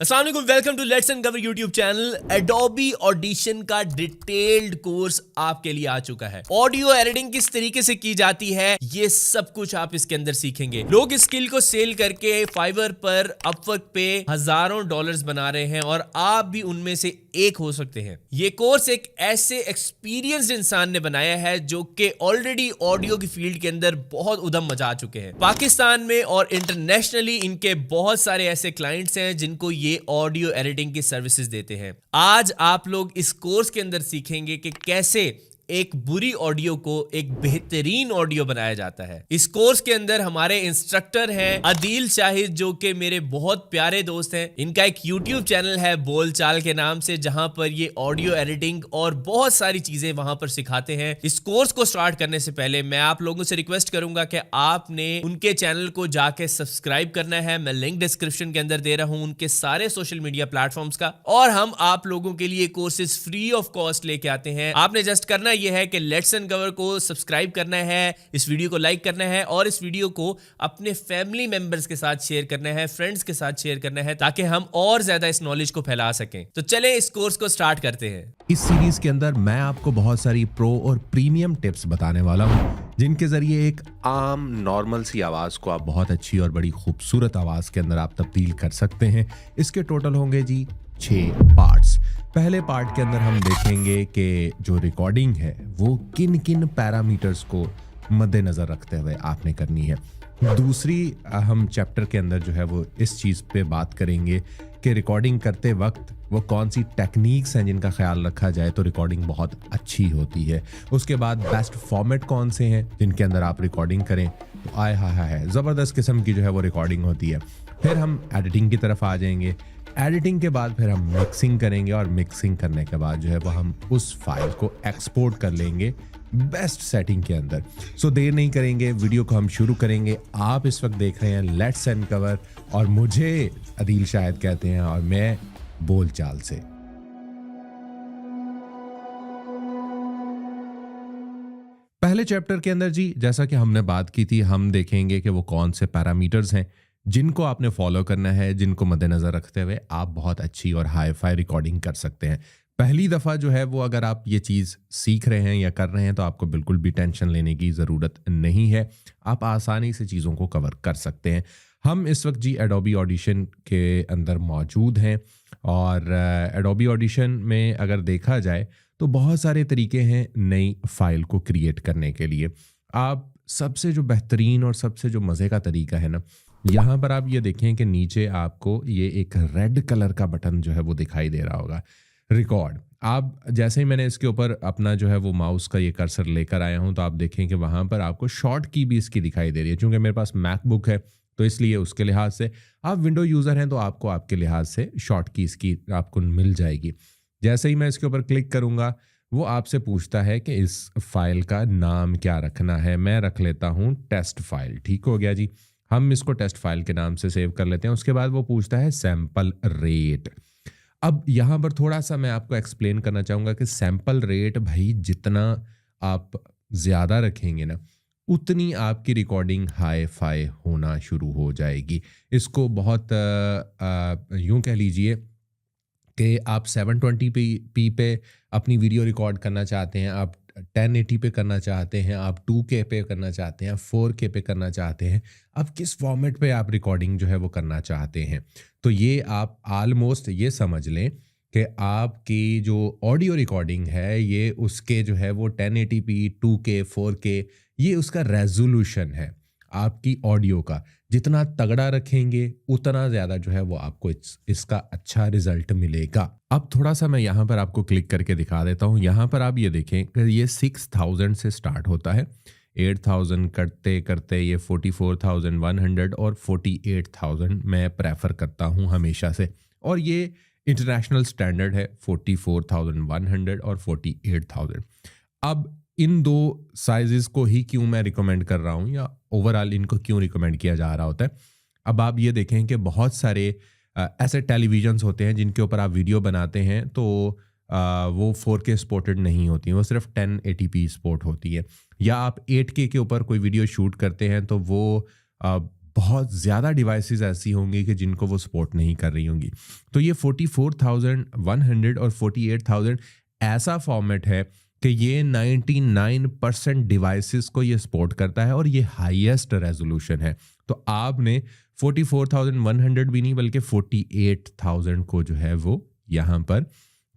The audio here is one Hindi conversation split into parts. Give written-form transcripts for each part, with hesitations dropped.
अस्सलाम वालेकुम, welcome to let's and cover YouTube channel. Adobe Audition का डिटेल्ड कोर्स आपके लिए आ चुका है। ऑडियो एडिटिंग किस तरीके से की जाती है, ये सब कुछ आप इसके अंदर सीखेंगे। लोग इस स्किल को सेल करके फाइवर पर, अपवर्क पे हजारों डॉलर्स बना रहे हैं और आप भी उनमें से एक हो सकते हैं। ये कोर्स एक ऐसे एक्सपीरियंस्ड इंसान ने बनाया है जो कि ऑलरेडी ऑडियो की फील्ड के अंदर बहुत उधम मचा चुके हैं। पाकिस्तान में और इंटरनेशनली इनके बहुत सारे ऐसे क्लाइंट्स हैं जिनको ये ऑडियो एडिटिंग की सर्विसेज देते हैं। आज आप लोग इस कोर्स के अंदर सीखेंगे कि कैसे एक बुरी ऑडियो को एक बेहतरीन ऑडियो बनाया जाता है। इस कोर्स के अंदर हमारे इंस्ट्रक्टर हैं अदील शाहिद, जो कि मेरे बहुत प्यारे दोस्त हैं। इनका एक यूट्यूब चैनल है बोलचाल के नाम से, जहां पर ये ऑडियो एडिटिंग और बहुत सारी चीजें वहां पर सिखाते हैं। इस कोर्स को स्टार्ट करने से पहले मैं आप लोगों से रिक्वेस्ट करूंगा कि आपने उनके चैनल को जाके सब्सक्राइब करना है। मैं लिंक डिस्क्रिप्शन के अंदर दे रहा हूं उनके सारे सोशल मीडिया प्लेटफॉर्म्स का, और हम आप लोगों के लिए कोर्सेज फ्री ऑफ कॉस्ट लेके आते हैं। आपने जस्ट करना यह है कि लेट्स एंड कवर को सब्सक्राइब करना है, इस वीडियो को लाइक करना है और इस वीडियो को अपने फैमिली मेंबर्स के साथ शेयर करना है, फ्रेंड्स के साथ शेयर करना है, ताकि हम और ज्यादा इस नॉलेज को फैला सकें। तो चलें इस कोर्स को स्टार्ट करते हैं। इस सीरीज के अंदर मैं आपको बहुत सारी प्रो और प्रीमियम टिप्स बताने वाला हूं, जिनके जरिए एक आम नॉर्मल सी आवाज को आप बहुत अच्छी और बड़ी खूबसूरत आवाज के अंदर आप तब्दील कर सकते हैं। इसके टोटल होंगे जी 6 पार्ट्स। पहले पार्ट के अंदर हम देखेंगे कि जो रिकॉर्डिंग है वो किन किन पैरामीटर्स को मद्देनजर रखते हुए आपने करनी है। दूसरी हम चैप्टर के अंदर जो है वो इस चीज़ पे बात करेंगे कि रिकॉर्डिंग करते वक्त वो कौन सी टेक्निक्स हैं जिनका ख्याल रखा जाए तो रिकॉर्डिंग बहुत अच्छी होती है। उसके बाद बेस्ट फॉर्मेट कौन से हैं जिनके अंदर आप रिकॉर्डिंग करें तो आय हाय ज़बरदस्त किस्म की जो है वो रिकॉर्डिंग होती है। फिर हम एडिटिंग की तरफ आ जाएंगे। एडिटिंग के बाद फिर हम मिक्सिंग करेंगे और मिक्सिंग करने के बाद जो है वो हम उस फाइल को एक्सपोर्ट कर लेंगे बेस्ट सेटिंग के अंदर। सो देर नहीं करेंगे, वीडियो को हम शुरू करेंगे। आप इस वक्त देख रहे हैं लेट्स एंड कवर और मुझे अदील शाहिद कहते हैं और मैं बोलचाल से। पहले चैप्टर के अंदर जी जैसा कि हमने बात की थी, हम देखेंगे कि वो कौन से पैरामीटर्स हैं जिनको आपने फॉलो करना है, जिनको मद्देनजर रखते हुए आप बहुत अच्छी और हाई फाई रिकॉर्डिंग कर सकते हैं। पहली दफ़ा जो है वो अगर आप ये चीज़ सीख रहे हैं या कर रहे हैं तो आपको बिल्कुल भी टेंशन लेने की ज़रूरत नहीं है। आप आसानी से चीज़ों को कवर कर सकते हैं। हम इस वक्त जी एडोबी ऑडिशन के अंदर मौजूद हैं और एडोबी ऑडिशन में अगर देखा जाए तो बहुत सारे तरीके हैं नई फाइल को क्रिएट करने के लिए। आप सबसे जो बेहतरीन और सबसे जो मज़े का तरीका है ना, यहाँ पर आप ये देखें कि नीचे आपको ये एक रेड कलर का बटन जो है वो दिखाई दे रहा होगा, रिकॉर्ड। आप जैसे ही मैंने इसके ऊपर अपना जो है वो माउस का ये कर्सर लेकर आया हूँ तो आप देखें कि वहाँ पर आपको शॉर्ट की भी इसकी दिखाई दे रही है। चूँकि मेरे पास मैकबुक है तो इसलिए उसके लिहाज से, आप विंडो यूज़र हैं तो आपको आपके लिहाज से शॉर्ट की इसकी आपको मिल जाएगी। जैसे ही मैं इसके ऊपर क्लिक करूँगा वो आपसे पूछता है कि इस फाइल का नाम क्या रखना है। मैं रख लेता हूँ टेस्ट फाइल। ठीक हो गया जी, हम इसको टेस्ट फाइल के नाम से सेव कर लेते हैं। उसके बाद वो पूछता है सैंपल रेट। अब यहाँ पर थोड़ा सा मैं आपको एक्सप्लेन करना चाहूँगा कि सैंपल रेट भाई जितना आप ज़्यादा रखेंगे ना उतनी आपकी रिकॉर्डिंग हाई फाई होना शुरू हो जाएगी। इसको बहुत यूँ कह लीजिए कि आप 720p पे अपनी वीडियो रिकॉर्ड करना चाहते हैं, आप 1080 पे करना चाहते हैं, आप 2K पे करना चाहते हैं, 4K पे करना चाहते हैं, अब किस फॉर्मेट पे आप रिकॉर्डिंग जो है वो करना चाहते हैं। तो ये आप ऑलमोस्ट ये समझ लें कि आपकी जो ऑडियो रिकॉर्डिंग है ये उसके जो है वो 1080p, 2K, 4K ये उसका रेजोल्यूशन है। आपकी ऑडियो का जितना तगड़ा रखेंगे उतना ज़्यादा जो है वो आपको इसका अच्छा रिजल्ट मिलेगा। अब थोड़ा सा मैं यहाँ पर आपको क्लिक करके दिखा देता हूँ। यहाँ पर आप ये देखें कि ये 6000 से स्टार्ट होता है, 8000 करते करते ये 44,100 और 48,000 मैं प्रेफर करता हूँ हमेशा से, और ये इंटरनेशनल स्टैंडर्ड है 44,100 और 48,000। अब इन दो साइजेस को ही क्यों मैं रिकमेंड कर रहा हूँ या ओवरऑल इनको क्यों रिकमेंड किया जा रहा होता है। अब आप ये देखें कि बहुत सारे ऐसे टेलीविजन्स होते हैं जिनके ऊपर आप वीडियो बनाते हैं तो वो 4K सपोर्टेड नहीं होती हैं, वो सिर्फ 1080p सपोर्ट होती है। या आप 8K के ऊपर कोई वीडियो शूट करते हैं तो वो बहुत ज़्यादा डिवाइसेस ऐसी होंगी कि जिनको वो सपोर्ट नहीं कर रही होंगी। तो ये 44,100 और 48,000 ऐसा फॉर्मेट है कि ये 99% डिवाइसेस को ये सपोर्ट करता है और ये हाईएस्ट रेजोल्यूशन है। तो आपने 44,100 भी नहीं बल्कि 48,000 को जो है वो यहाँ पर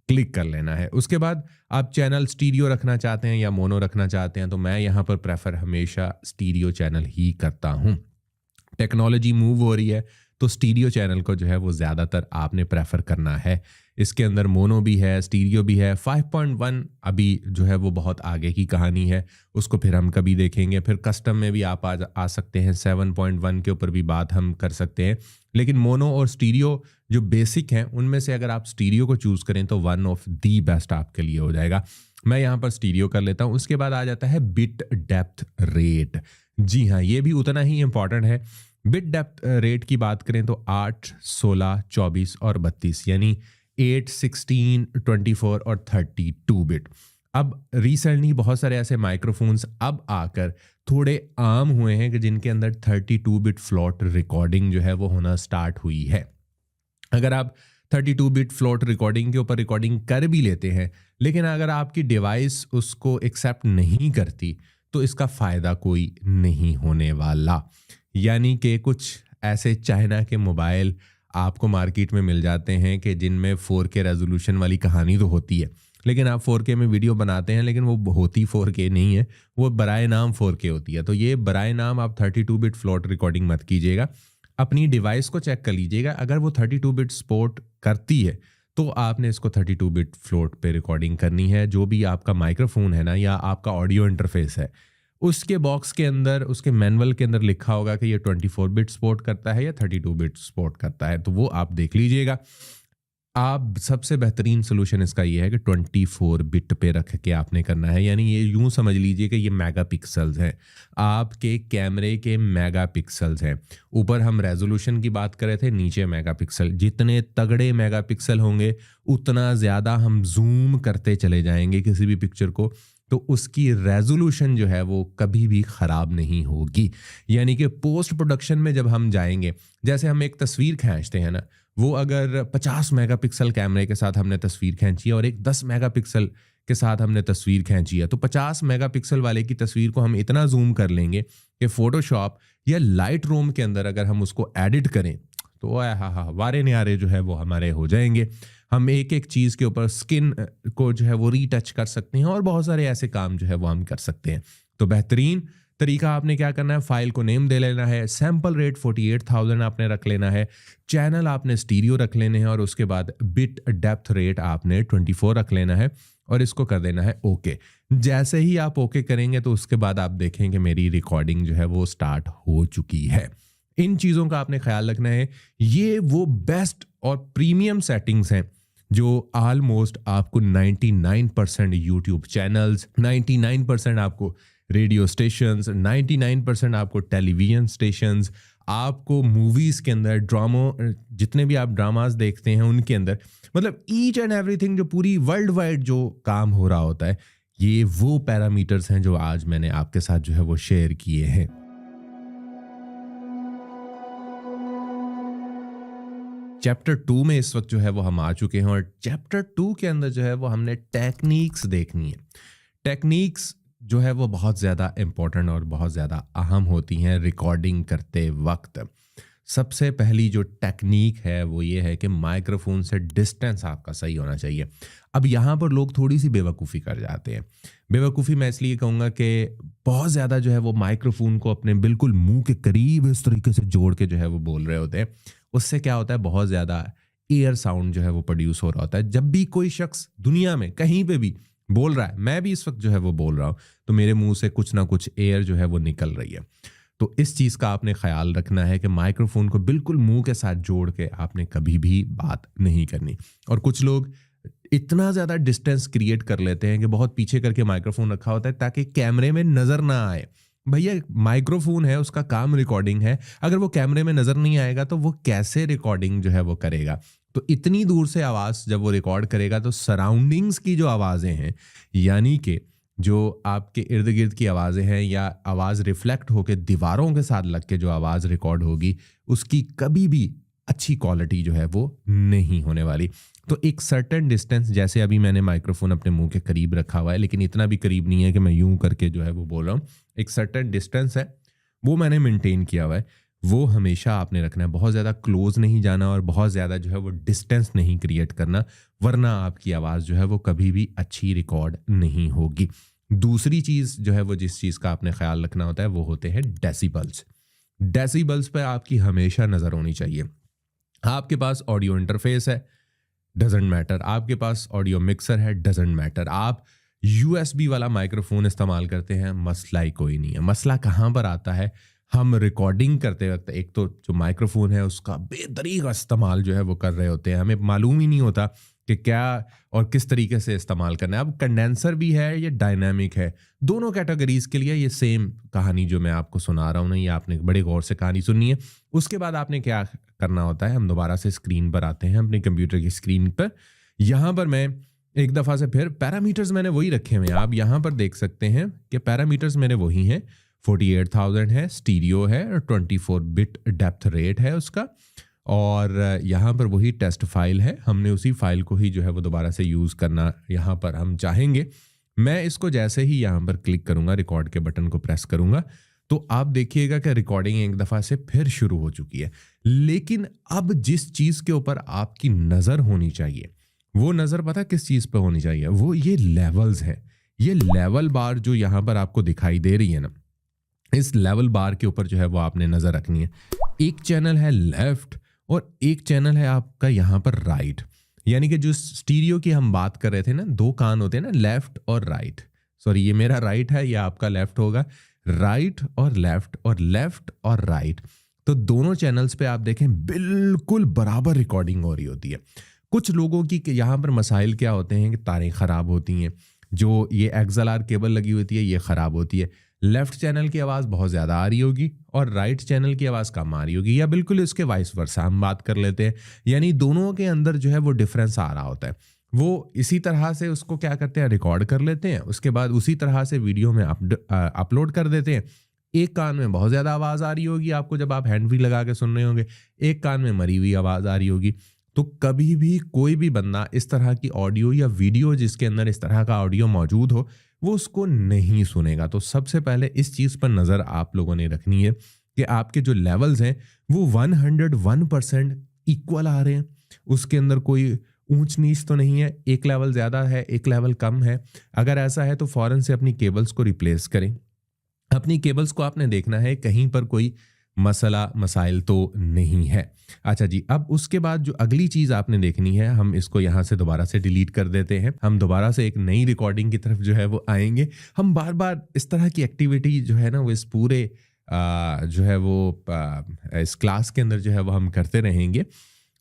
क्लिक कर लेना है। उसके बाद आप चैनल स्टीरियो रखना चाहते हैं या मोनो रखना चाहते हैं, तो मैं यहाँ पर प्रेफर हमेशा स्टीरियो चैनल ही करता हूँ। टेक्नोलॉजी मूव हो रही है तो स्टीरियो चैनल को जो है वो ज़्यादातर आपने प्रेफर करना है। इसके अंदर मोनो भी है, स्टीरियो भी है। 5.1 अभी जो है वो बहुत आगे की कहानी है, उसको फिर हम कभी देखेंगे। फिर कस्टम में भी आप आ सकते हैं, 7.1 के ऊपर भी बात हम कर सकते हैं। लेकिन मोनो और स्टीरियो जो बेसिक हैं उनमें से अगर आप स्टीरियो को चूज़ करें तो वन ऑफ दी बेस्ट आपके लिए हो जाएगा। मैं यहाँ पर स्टीरियो कर लेता हूँ। उसके बाद आ जाता है बिट डेप्थ रेट। जी हाँ, ये भी उतना ही इम्पॉर्टेंट है। बिट डेप्थ रेट की बात करें तो 8, 16, 24 और 32 यानी 8, 16, 24 और 32 बिट। अब रिसेंटली बहुत सारे ऐसे माइक्रोफोन्स अब आकर थोड़े आम हुए हैं कि जिनके अंदर 32 बिट फ्लोट रिकॉर्डिंग जो है वो होना स्टार्ट हुई है। अगर आप 32 बिट फ्लोट रिकॉर्डिंग के ऊपर रिकॉर्डिंग कर भी लेते हैं, लेकिन अगर आपकी डिवाइस उसको एक्सेप्ट नहीं करती तो इसका फ़ायदा कोई नहीं होने वाला। यानी कि कुछ ऐसे चाइना के मोबाइल आपको मार्केट में मिल जाते हैं कि जिनमें 4K रेजोल्यूशन वाली कहानी तो होती है, लेकिन आप 4K में वीडियो बनाते हैं लेकिन वो होती 4K नहीं है, वो बराए नाम 4K होती है। तो ये बराए नाम आप 32 बिट फ्लोट रिकॉर्डिंग मत कीजिएगा। अपनी डिवाइस को चेक कर लीजिएगा, अगर वो 32 बिट सपोर्ट करती है तो आपने इसको 32 बिट फ्लोट पे रिकॉर्डिंग करनी है। जो भी आपका माइक्रोफोन है ना या आपका ऑडियो इंटरफेस है, उसके बॉक्स के अंदर, उसके मैनुअल के अंदर लिखा होगा कि ये 24 बिट सपोर्ट करता है या 32 बिट सपोर्ट करता है, तो वो आप देख लीजिएगा। आप सबसे बेहतरीन सोल्यूशन इसका ये है कि 24 बिट पे रख के आपने करना है। यानी ये यूं समझ लीजिए कि ये मेगापिक्सल्स हैं, आपके कैमरे के मेगापिक्सल्स हैं। ऊपर हम रेजोल्यूशन की बात कर रहे थे, नीचे मेगापिक्सल। जितने तगड़े मेगापिक्सल होंगे उतना ज़्यादा हम जूम करते चले जाएंगे किसी भी पिक्चर को, तो उसकी रेजोल्यूशन जो है वो कभी भी ख़राब नहीं होगी। यानी कि पोस्ट प्रोडक्शन में जब हम जाएंगे, जैसे हम एक तस्वीर खींचते हैं ना, वो अगर 50 मेगापिक्सल कैमरे के साथ हमने तस्वीर खींची है और एक 10 मेगापिक्सल के साथ हमने तस्वीर खींची है, तो 50 मेगापिक्सल वाले की तस्वीर को हम इतना जूम कर लेंगे कि फोटोशॉप या लाइट रूम के अंदर अगर हम उसको एडिट करें तो हाँ वारे न्यारे जो है वो हमारे हो जाएंगे। हम एक एक चीज़ के ऊपर स्किन को जो है वो रीटच कर सकते हैं और बहुत सारे ऐसे काम जो है वो हम कर सकते हैं। तो बेहतरीन तरीका आपने क्या करना है, फाइल को नेम दे लेना है, सैम्पल रेट 48,000 आपने रख लेना है, चैनल आपने स्टीरियो रख लेने हैं और उसके बाद बिट डेप्थ रेट आपने 24 रख लेना है और इसको कर देना है ओके। जैसे ही आप ओके करेंगे तो उसके बाद आप देखेंगे मेरी रिकॉर्डिंग जो है वो स्टार्ट हो चुकी है। इन चीज़ों का आपने ख्याल रखना है। ये वो बेस्ट और प्रीमियम सेटिंग्स हैं जो ऑलमोस्ट आपको 99% यूट्यूब चैनल्स, 99% आपको रेडियो स्टेशंस, 99% आपको टेलीविज़न स्टेशंस, आपको मूवीज़ के अंदर, जितने भी आप ड्रामास देखते हैं उनके अंदर, मतलब ईच एंड एवरीथिंग जो पूरी वर्ल्ड वाइड जो काम हो रहा होता है, ये वो पैरामीटर्स हैं जो आज मैंने आपके साथ जो है वो शेयर किए हैं। चैप्टर 2 में इस वक्त जो है वो हम आ चुके हैं और चैप्टर 2 के अंदर जो है वो हमने टेक्निक्स देखनी है। टेक्निक्स जो है वो बहुत ज़्यादा इम्पोर्टेंट और बहुत ज़्यादा अहम होती हैं रिकॉर्डिंग करते वक्त। सबसे पहली जो टेक्निक है वो ये है कि माइक्रोफोन से डिस्टेंस आपका सही होना चाहिए। अब यहाँ पर लोग थोड़ी सी बेवकूफ़ी कर जाते हैं। बेवकूफ़ी मैं इसलिए कहूँगा कि बहुत ज़्यादा जो है वो माइक्रोफोन को अपने बिल्कुल मुंह के करीब इस तरीके से जोड़ के जो है वो बोल रहे होते हैं। उससे क्या होता है, बहुत ज़्यादा एयर साउंड जो है वो प्रोड्यूस हो रहा होता है। जब भी कोई शख्स दुनिया में कहीं पे भी बोल रहा है, मैं भी इस वक्त जो है वो बोल रहा हूँ, तो मेरे मुंह से कुछ ना कुछ एयर जो है वो निकल रही है। तो इस चीज़ का आपने ख्याल रखना है कि माइक्रोफोन को बिल्कुल मुंह के साथ जोड़ के आपने कभी भी बात नहीं करनी। और कुछ लोग इतना ज़्यादा डिस्टेंस क्रिएट कर लेते हैं कि बहुत पीछे करके माइक्रोफोन रखा होता है ताकि कैमरे में नज़र ना आए। भैया माइक्रोफोन है, उसका काम रिकॉर्डिंग है, अगर वो कैमरे में नज़र नहीं आएगा तो वो कैसे रिकॉर्डिंग जो है वो करेगा। तो इतनी दूर से आवाज़ जब वो रिकॉर्ड करेगा तो सराउंडिंग्स की जो आवाज़ें हैं, यानी कि जो आपके इर्द गिर्द की आवाज़ें हैं या आवाज़ रिफ्लेक्ट होकर दीवारों के साथ लग के जो आवाज़ रिकॉर्ड होगी उसकी कभी भी अच्छी क्वालिटी जो है वो नहीं होने वाली। तो एक सर्टेन डिस्टेंस, जैसे अभी मैंने माइक्रोफोन अपने मुंह के करीब रखा हुआ है, लेकिन इतना भी करीब नहीं है कि मैं यूं करके जो है वो बोल रहा हूँ, एक सर्टेन डिस्टेंस है वो मैंने मेंटेन किया हुआ है। वो हमेशा आपने रखना है, बहुत ज़्यादा क्लोज नहीं जाना और बहुत ज़्यादा जो है वो डिस्टेंस नहीं क्रिएट करना, वरना आपकी आवाज़ जो है वो कभी भी अच्छी रिकॉर्ड नहीं होगी। दूसरी चीज़ जो है वो जिस चीज़ का आपने ख्याल रखना होता है वो होते हैं डेसिबल्स। डेसिबल्स पे आपकी हमेशा नज़र होनी चाहिए। आपके पास ऑडियो इंटरफेस है, डजेंट मैटर। आपके पास ऑडियो मिक्सर है, डजेंट मैटर। आप यूएसबी वाला माइक्रोफोन इस्तेमाल करते हैं, मसला ही कोई नहीं है। मसला कहाँ पर आता है, हम रिकॉर्डिंग करते वक्त एक तो जो माइक्रोफोन है उसका बेतरीका इस्तेमाल जो है वो कर रहे होते हैं, हमें मालूम ही नहीं होता कि क्या और किस तरीके से इस्तेमाल करना है। अब कंडेंसर भी है, ये डायनामिक है, दोनों कैटेगरीज के लिए ये सेम कहानी जो मैं आपको सुना रहा हूँ ना, ये आपने बड़े गौर से कहानी सुननी है। उसके बाद आपने क्या करना होता है, हम दोबारा से स्क्रीन पर आते हैं, अपने कंप्यूटर की स्क्रीन पर। यहाँ पर मैं एक दफ़ा से फिर पैरामीटर्स मैंने वही रखे हुए हैं, आप यहाँ पर देख सकते हैं कि पैरामीटर्स मेरे वही हैं। 48,000 है, स्टीरियो है और 24 बिट डेप्थ रेट है उसका, और यहाँ पर वही टेस्ट फाइल है। हमने उसी फाइल को ही जो है वो दोबारा से यूज़ करना यहाँ पर हम चाहेंगे। मैं इसको जैसे ही यहाँ पर क्लिक करूँगा, रिकॉर्ड के बटन को प्रेस करूँगा, तो आप देखिएगा कि रिकॉर्डिंग एक दफ़ा से फिर शुरू हो चुकी है। लेकिन अब जिस चीज़ के ऊपर आपकी नज़र होनी चाहिए, वो नज़र पता किस चीज़ पे होनी चाहिए, वो ये लेवल्स हैं। ये लेवल बार जो यहाँ पर आपको दिखाई दे रही है ना, इस लेवल बार के ऊपर जो है वो आपने नज़र रखनी है। एक चैनल है लेफ्ट और एक चैनल है आपका यहाँ पर राइट। यानी कि जो स्टीरियो की हम बात कर रहे थे ना, दो कान होते हैं ना, लेफ्ट और राइट। सॉरी, ये मेरा राइट है, या आपका लेफ्ट होगा। राइट और लेफ्ट और राइट, तो दोनों चैनल्स पे आप देखें बिल्कुल बराबर रिकॉर्डिंग हो रही होती है। कुछ लोगों की यहाँ पर मसाइल क्या होते हैं कि तारें ख़राब होती हैं, जो ये एक्सएलआर केबल लगी होती है ये ख़राब होती है। लेफ्ट चैनल की आवाज़ बहुत ज़्यादा आ रही होगी और राइट चैनल की आवाज़ कम आ रही होगी, या बिल्कुल इसके वाइस वर्सा हम बात कर लेते हैं। यानी दोनों के अंदर जो है वो डिफरेंस आ रहा होता है। वो इसी तरह से उसको क्या करते हैं, रिकॉर्ड कर लेते हैं, उसके बाद उसी तरह से वीडियो में अपलोड कर देते हैं। एक कान में बहुत ज़्यादा आवाज़ आ रही होगी आपको जब आप हैंड फ्री लगा के सुन रहे होंगे, एक कान में मरी हुई आवाज़ आ रही होगी। तो कभी भी कोई भी बंदा इस तरह की ऑडियो या वीडियो जिसके अंदर इस तरह का ऑडियो मौजूद हो, वो उसको नहीं सुनेगा। तो सबसे पहले इस चीज़ पर नज़र आप लोगों ने रखनी है कि आपके जो लेवल्स हैं वो 101% इक्वल आ रहे हैं, उसके अंदर कोई ऊंच नीच तो नहीं है, एक लेवल ज़्यादा है एक लेवल कम है। अगर ऐसा है तो फ़ौरन से अपनी केबल्स को रिप्लेस करें। अपनी केबल्स को आपने देखना है कहीं पर कोई मसाइल तो नहीं है। अच्छा जी, अब उसके बाद जो अगली चीज़ आपने देखनी है, हम इसको यहाँ से दोबारा से डिलीट कर देते हैं। हम दोबारा से एक नई रिकॉर्डिंग की तरफ जो है वो आएंगे। हम बार बार इस तरह की एक्टिविटी जो है ना वो इस पूरे जो है वो इस क्लास के अंदर जो है वो हम करते रहेंगे।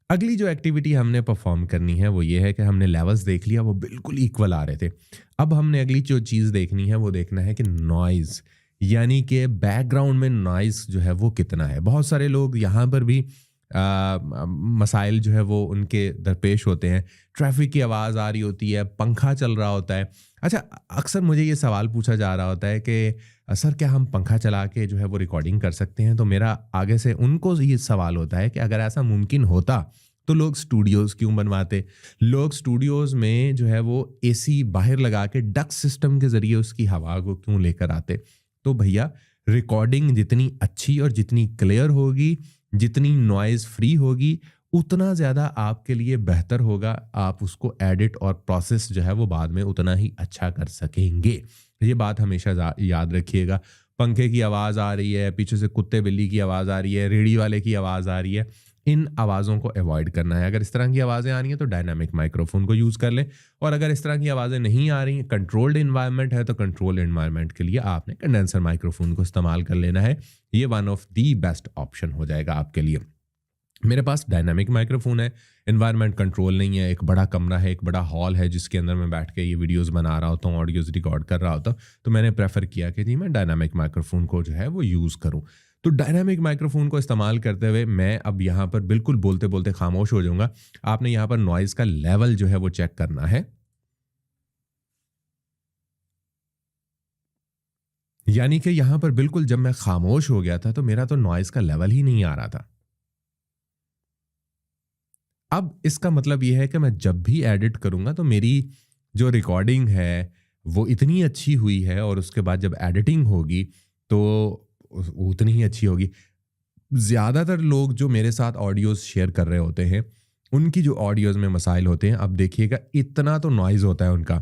अगली जो एक्टिविटी हमने परफॉर्म करनी है वो ये है कि हमने लेवल्स देख लिया, वो बिल्कुल इक्वल आ रहे थे। अब हमने अगली जो चीज़ देखनी है वो देखना है कि नॉइज़, यानी कि बैकग्राउंड में नॉइज़ जो है वो कितना है। बहुत सारे लोग यहाँ पर भी मसाइल जो है वो उनके दरपेश होते हैं। ट्रैफिक की आवाज़ आ रही होती है, पंखा चल रहा होता है। अच्छा, अक्सर मुझे ये सवाल पूछा जा रहा होता है कि सर क्या हम पंखा चला के जो है वो रिकॉर्डिंग कर सकते हैं? तो मेरा आगे से उनको ये सवाल होता है कि अगर ऐसा मुमकिन होता तो लोग स्टूडियोज़ क्यों बनवाते? लोग स्टूडियोज़ में जो है वो एसी बाहर लगा के डक्ट सिस्टम के ज़रिए उसकी हवा को क्यों लेकर आते? तो भैया, रिकॉर्डिंग जितनी अच्छी और जितनी क्लियर होगी, जितनी नॉइज़ फ्री होगी, उतना ज़्यादा आपके लिए बेहतर होगा। आप उसको एडिट और प्रोसेस जो है वो बाद में उतना ही अच्छा कर सकेंगे। ये बात हमेशा याद रखिएगा। पंखे की आवाज़ आ रही है, पीछे से कुत्ते बिल्ली की आवाज़ आ रही है, रेडी वाले की आवाज़ आ रही है, इन आवाज़ों को अवॉइड करना है। अगर इस तरह की आवाज़ें आ रही हैं तो डायनामिक माइक्रोफोन को यूज़ कर लें, और अगर इस तरह की आवाज़ें नहीं आ रही हैं, कंट्रोल्ड एनवायरनमेंट है, तो कंट्रोल्ड एनवायरनमेंट के लिए आपने कंडेंसर माइक्रोफोन को इस्तेमाल कर लेना है। ये one of the best option हो जाएगा आपके लिए। मेरे पास डायनामिक माइक्रोफोन है, एनवायरनमेंट कंट्रोल नहीं है, एक बड़ा कमरा है, एक बड़ा हॉल है जिसके अंदर मैं बैठ के ये वीडियोस बना रहा होता हूँ, ऑडियोज़ रिकॉर्ड कर रहा होता हूँ, तो मैंने प्रेफर किया कि जी मैं डायनामिक माइक्रोफोन को जो है वो यूज़ करूँ। तो डायनामिक माइक्रोफोन को इस्तेमाल करते हुए मैं अब यहाँ पर बिल्कुल बोलते बोलते खामोश हो जाऊँगा। आपने यहाँ पर नॉइज़ का लेवल जो है वो चेक करना है। यानी कि यहां पर बिल्कुल जब मैं खामोश हो गया था तो मेरा तो नॉइज का लेवल ही नहीं आ रहा था। अब इसका मतलब यह है कि मैं जब भी एडिट करूंगा तो मेरी जो रिकॉर्डिंग है वो इतनी अच्छी हुई है, और उसके बाद जब एडिटिंग होगी तो वो उतनी ही अच्छी होगी। ज़्यादातर लोग जो मेरे साथ ऑडियोज़ शेयर कर रहे होते हैं, उनकी जो ऑडियोज़ में मसाइल होते हैं, अब देखिएगा इतना तो नॉइज़ होता है उनका।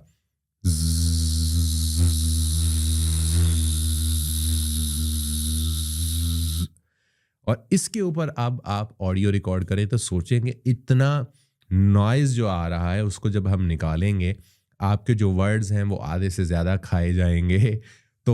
और इसके ऊपर अब आप ऑडियो रिकॉर्ड करें तो सोचेंगे इतना नॉइज़ जो आ रहा है उसको जब हम निकालेंगे, आपके जो वर्ड्स हैं वो आधे से ज़्यादा खाए जाएँगे। तो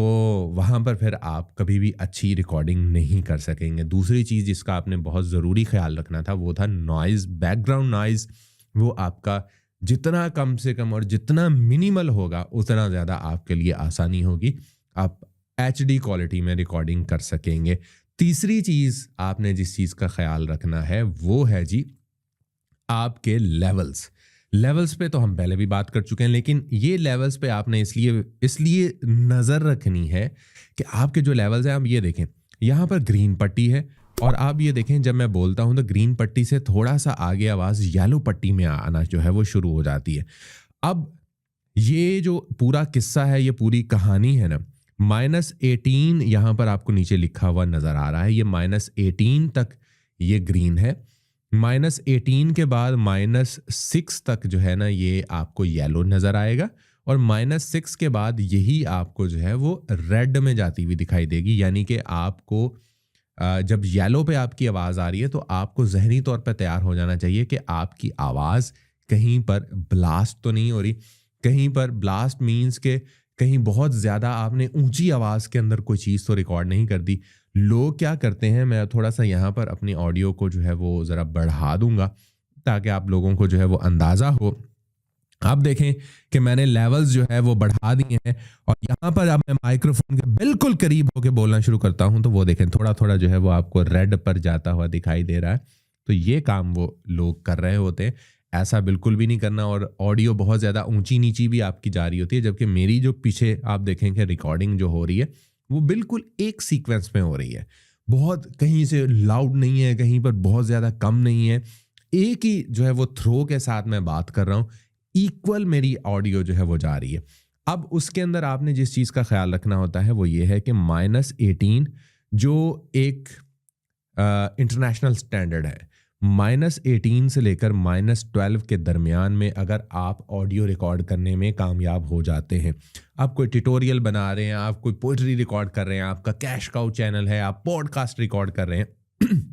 वहाँ पर फिर आप कभी भी अच्छी रिकॉर्डिंग नहीं कर सकेंगे। दूसरी चीज़ जिसका आपने बहुत ज़रूरी ख़्याल रखना था वो था नॉइज़, बैकग्राउंड नॉइज़। वो आपका जितना कम से कम और जितना मिनिमल होगा उतना ज़्यादा आपके लिए आसानी होगी। आप एचडी क्वालिटी में रिकॉर्डिंग कर सकेंगे। तीसरी चीज़ आपने जिस चीज़ का ख़्याल रखना है वो है जी आपके लेवल्स। लेवल्स पे तो हम पहले भी बात कर चुके हैं, लेकिन ये लेवल्स पे आपने इसलिए इसलिए नज़र रखनी है कि आपके जो लेवल्स हैं, आप ये देखें यहाँ पर ग्रीन पट्टी है, और आप ये देखें जब मैं बोलता हूँ तो ग्रीन पट्टी से थोड़ा सा आगे आवाज़ येलो पट्टी में आना जो है वो शुरू हो जाती है। अब ये जो पूरा किस्सा है, ये पूरी कहानी है ना, -18 यहाँ पर आपको नीचे लिखा हुआ नज़र आ रहा है, ये -18 तक ये ग्रीन है। -18 के बाद -6 तक जो है ना ये आपको येलो नज़र आएगा, और -6 के बाद यही आपको जो है वो रेड में जाती हुई दिखाई देगी। यानी कि आपको जब येलो पे आपकी आवाज़ आ रही है तो आपको ज़हनी तौर पे तैयार हो जाना चाहिए कि आपकी आवाज़ कहीं पर ब्लास्ट तो नहीं हो रही। कहीं पर ब्लास्ट मीन्स के कहीं बहुत ज़्यादा आपने ऊंची आवाज़ के अंदर कोई चीज़ तो रिकॉर्ड नहीं कर दी। लोग क्या करते हैं, मैं थोड़ा सा यहाँ पर अपनी ऑडियो को जो है वो ज़रा बढ़ा दूंगा ताकि आप लोगों को जो है वो अंदाज़ा हो। आप देखें कि मैंने लेवल्स जो है वो बढ़ा दिए हैं, और यहाँ पर अब मैं माइक्रोफोन के बिल्कुल करीब होकर बोलना शुरू करता हूँ तो वो देखें थोड़ा थोड़ा जो है वो आपको रेड पर जाता हुआ दिखाई दे रहा है। तो ये काम वो लोग कर रहे होते हैं, ऐसा बिल्कुल भी नहीं करना। और ऑडियो बहुत ज़्यादा ऊंची नीची भी आपकी जा रही होती है, जबकि मेरी जो पीछे आप देखेंगे रिकॉर्डिंग जो हो रही है वो बिल्कुल एक सीक्वेंस में हो रही है। बहुत कहीं से लाउड नहीं है, कहीं पर बहुत ज़्यादा कम नहीं है, एक ही जो है वो थ्रो के साथ मैं बात कर रहा हूँ, इक्वल मेरी ऑडियो जो है वो जा रही है। अब उसके अंदर आपने जिस चीज़ का ख्याल रखना होता है वो ये है कि -18 जो एक इंटरनेशनल स्टैंडर्ड है, -18 से लेकर -12 के दरमियान में अगर आप ऑडियो रिकॉर्ड करने में कामयाब हो जाते हैं, आप कोई ट्यूटोरियल बना रहे हैं, आप कोई पोइट्री रिकॉर्ड कर रहे हैं, आपका कैश काउ चैनल है, आप पॉडकास्ट रिकॉर्ड कर रहे हैं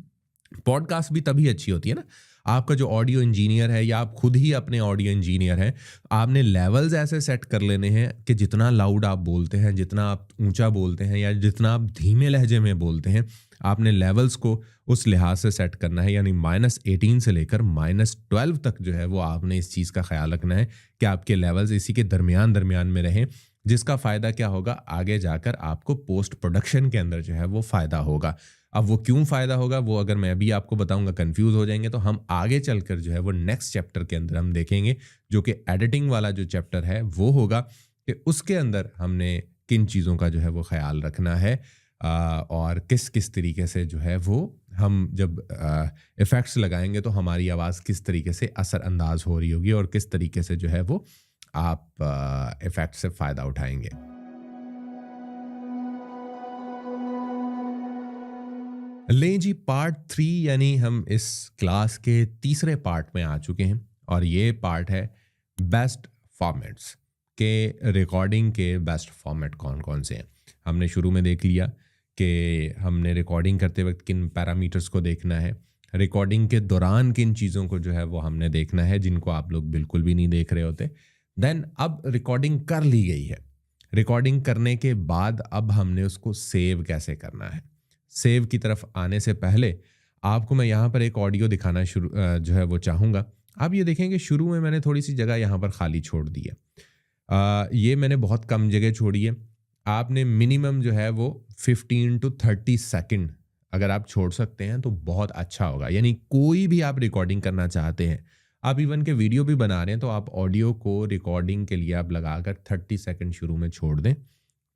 पॉडकास्ट भी तभी अच्छी होती है ना, आपका जो ऑडियो इंजीनियर है या आप खुद ही अपने ऑडियो इंजीनियर हैं, आपने लेवल्स ऐसे सेट कर लेने हैं कि जितना लाउड आप बोलते हैं, जितना आप ऊंचा बोलते हैं या जितना आप धीमे लहजे में बोलते हैं, आपने लेवल्स को उस लिहाज से सेट करना है। यानी -18 से लेकर -12 तक जो है वो आपने इस चीज़ का ख्याल रखना है कि आपके लेवल्स इसी के दरमियान दरमियान में रहें, जिसका फ़ायदा क्या होगा, आगे जाकर आपको पोस्ट प्रोडक्शन के अंदर जो है वो फ़ायदा होगा। अब वो क्यों फ़ायदा होगा वो अगर मैं अभी आपको बताऊंगा कंफ्यूज हो जाएंगे, तो हम आगे चलकर जो है वो नेक्स्ट चैप्टर के अंदर हम देखेंगे, जो कि एडिटिंग वाला जो चैप्टर है वो होगा, कि उसके अंदर हमने किन चीज़ों का जो है वो ख्याल रखना है, और किस किस तरीके से जो है वो हम जब इफ़ेक्ट्स लगाएंगे तो हमारी आवाज़ किस तरीके से असरअंदाज हो रही होगी, और किस तरीके से जो है वो आप इफ़ेक्ट से फ़ायदा उठाएंगे। लें जी, पार्ट 3 यानी हम इस क्लास के तीसरे पार्ट में आ चुके हैं, और ये पार्ट है बेस्ट फॉर्मेट्स के रिकॉर्डिंग के बेस्ट फॉर्मेट कौन कौन से हैं। हमने शुरू में देख लिया कि हमने रिकॉर्डिंग करते वक्त किन पैरामीटर्स को देखना है, रिकॉर्डिंग के दौरान किन चीज़ों को जो है वो हमने देखना है जिनको आप लोग बिल्कुल भी नहीं देख रहे होते। देन अब रिकॉर्डिंग कर ली गई है, रिकॉर्डिंग करने के बाद अब हमने उसको सेव कैसे करना है। सेव की तरफ आने से पहले आपको मैं यहाँ पर एक ऑडियो दिखाना शुरू जो है वो चाहूँगा। आप ये देखेंगे शुरू में मैंने थोड़ी सी जगह यहाँ पर खाली छोड़ दी है, ये मैंने बहुत कम जगह छोड़ी है। आपने मिनिमम जो है वो 15 to 30 सेकंड अगर आप छोड़ सकते हैं तो बहुत अच्छा होगा। यानी कोई भी आप रिकॉर्डिंग करना चाहते हैं, आप इवन के वीडियो भी बना रहे हैं, तो आप ऑडियो को रिकॉर्डिंग के लिए आप लगाकर 30 सेकंड शुरू में छोड़ दें।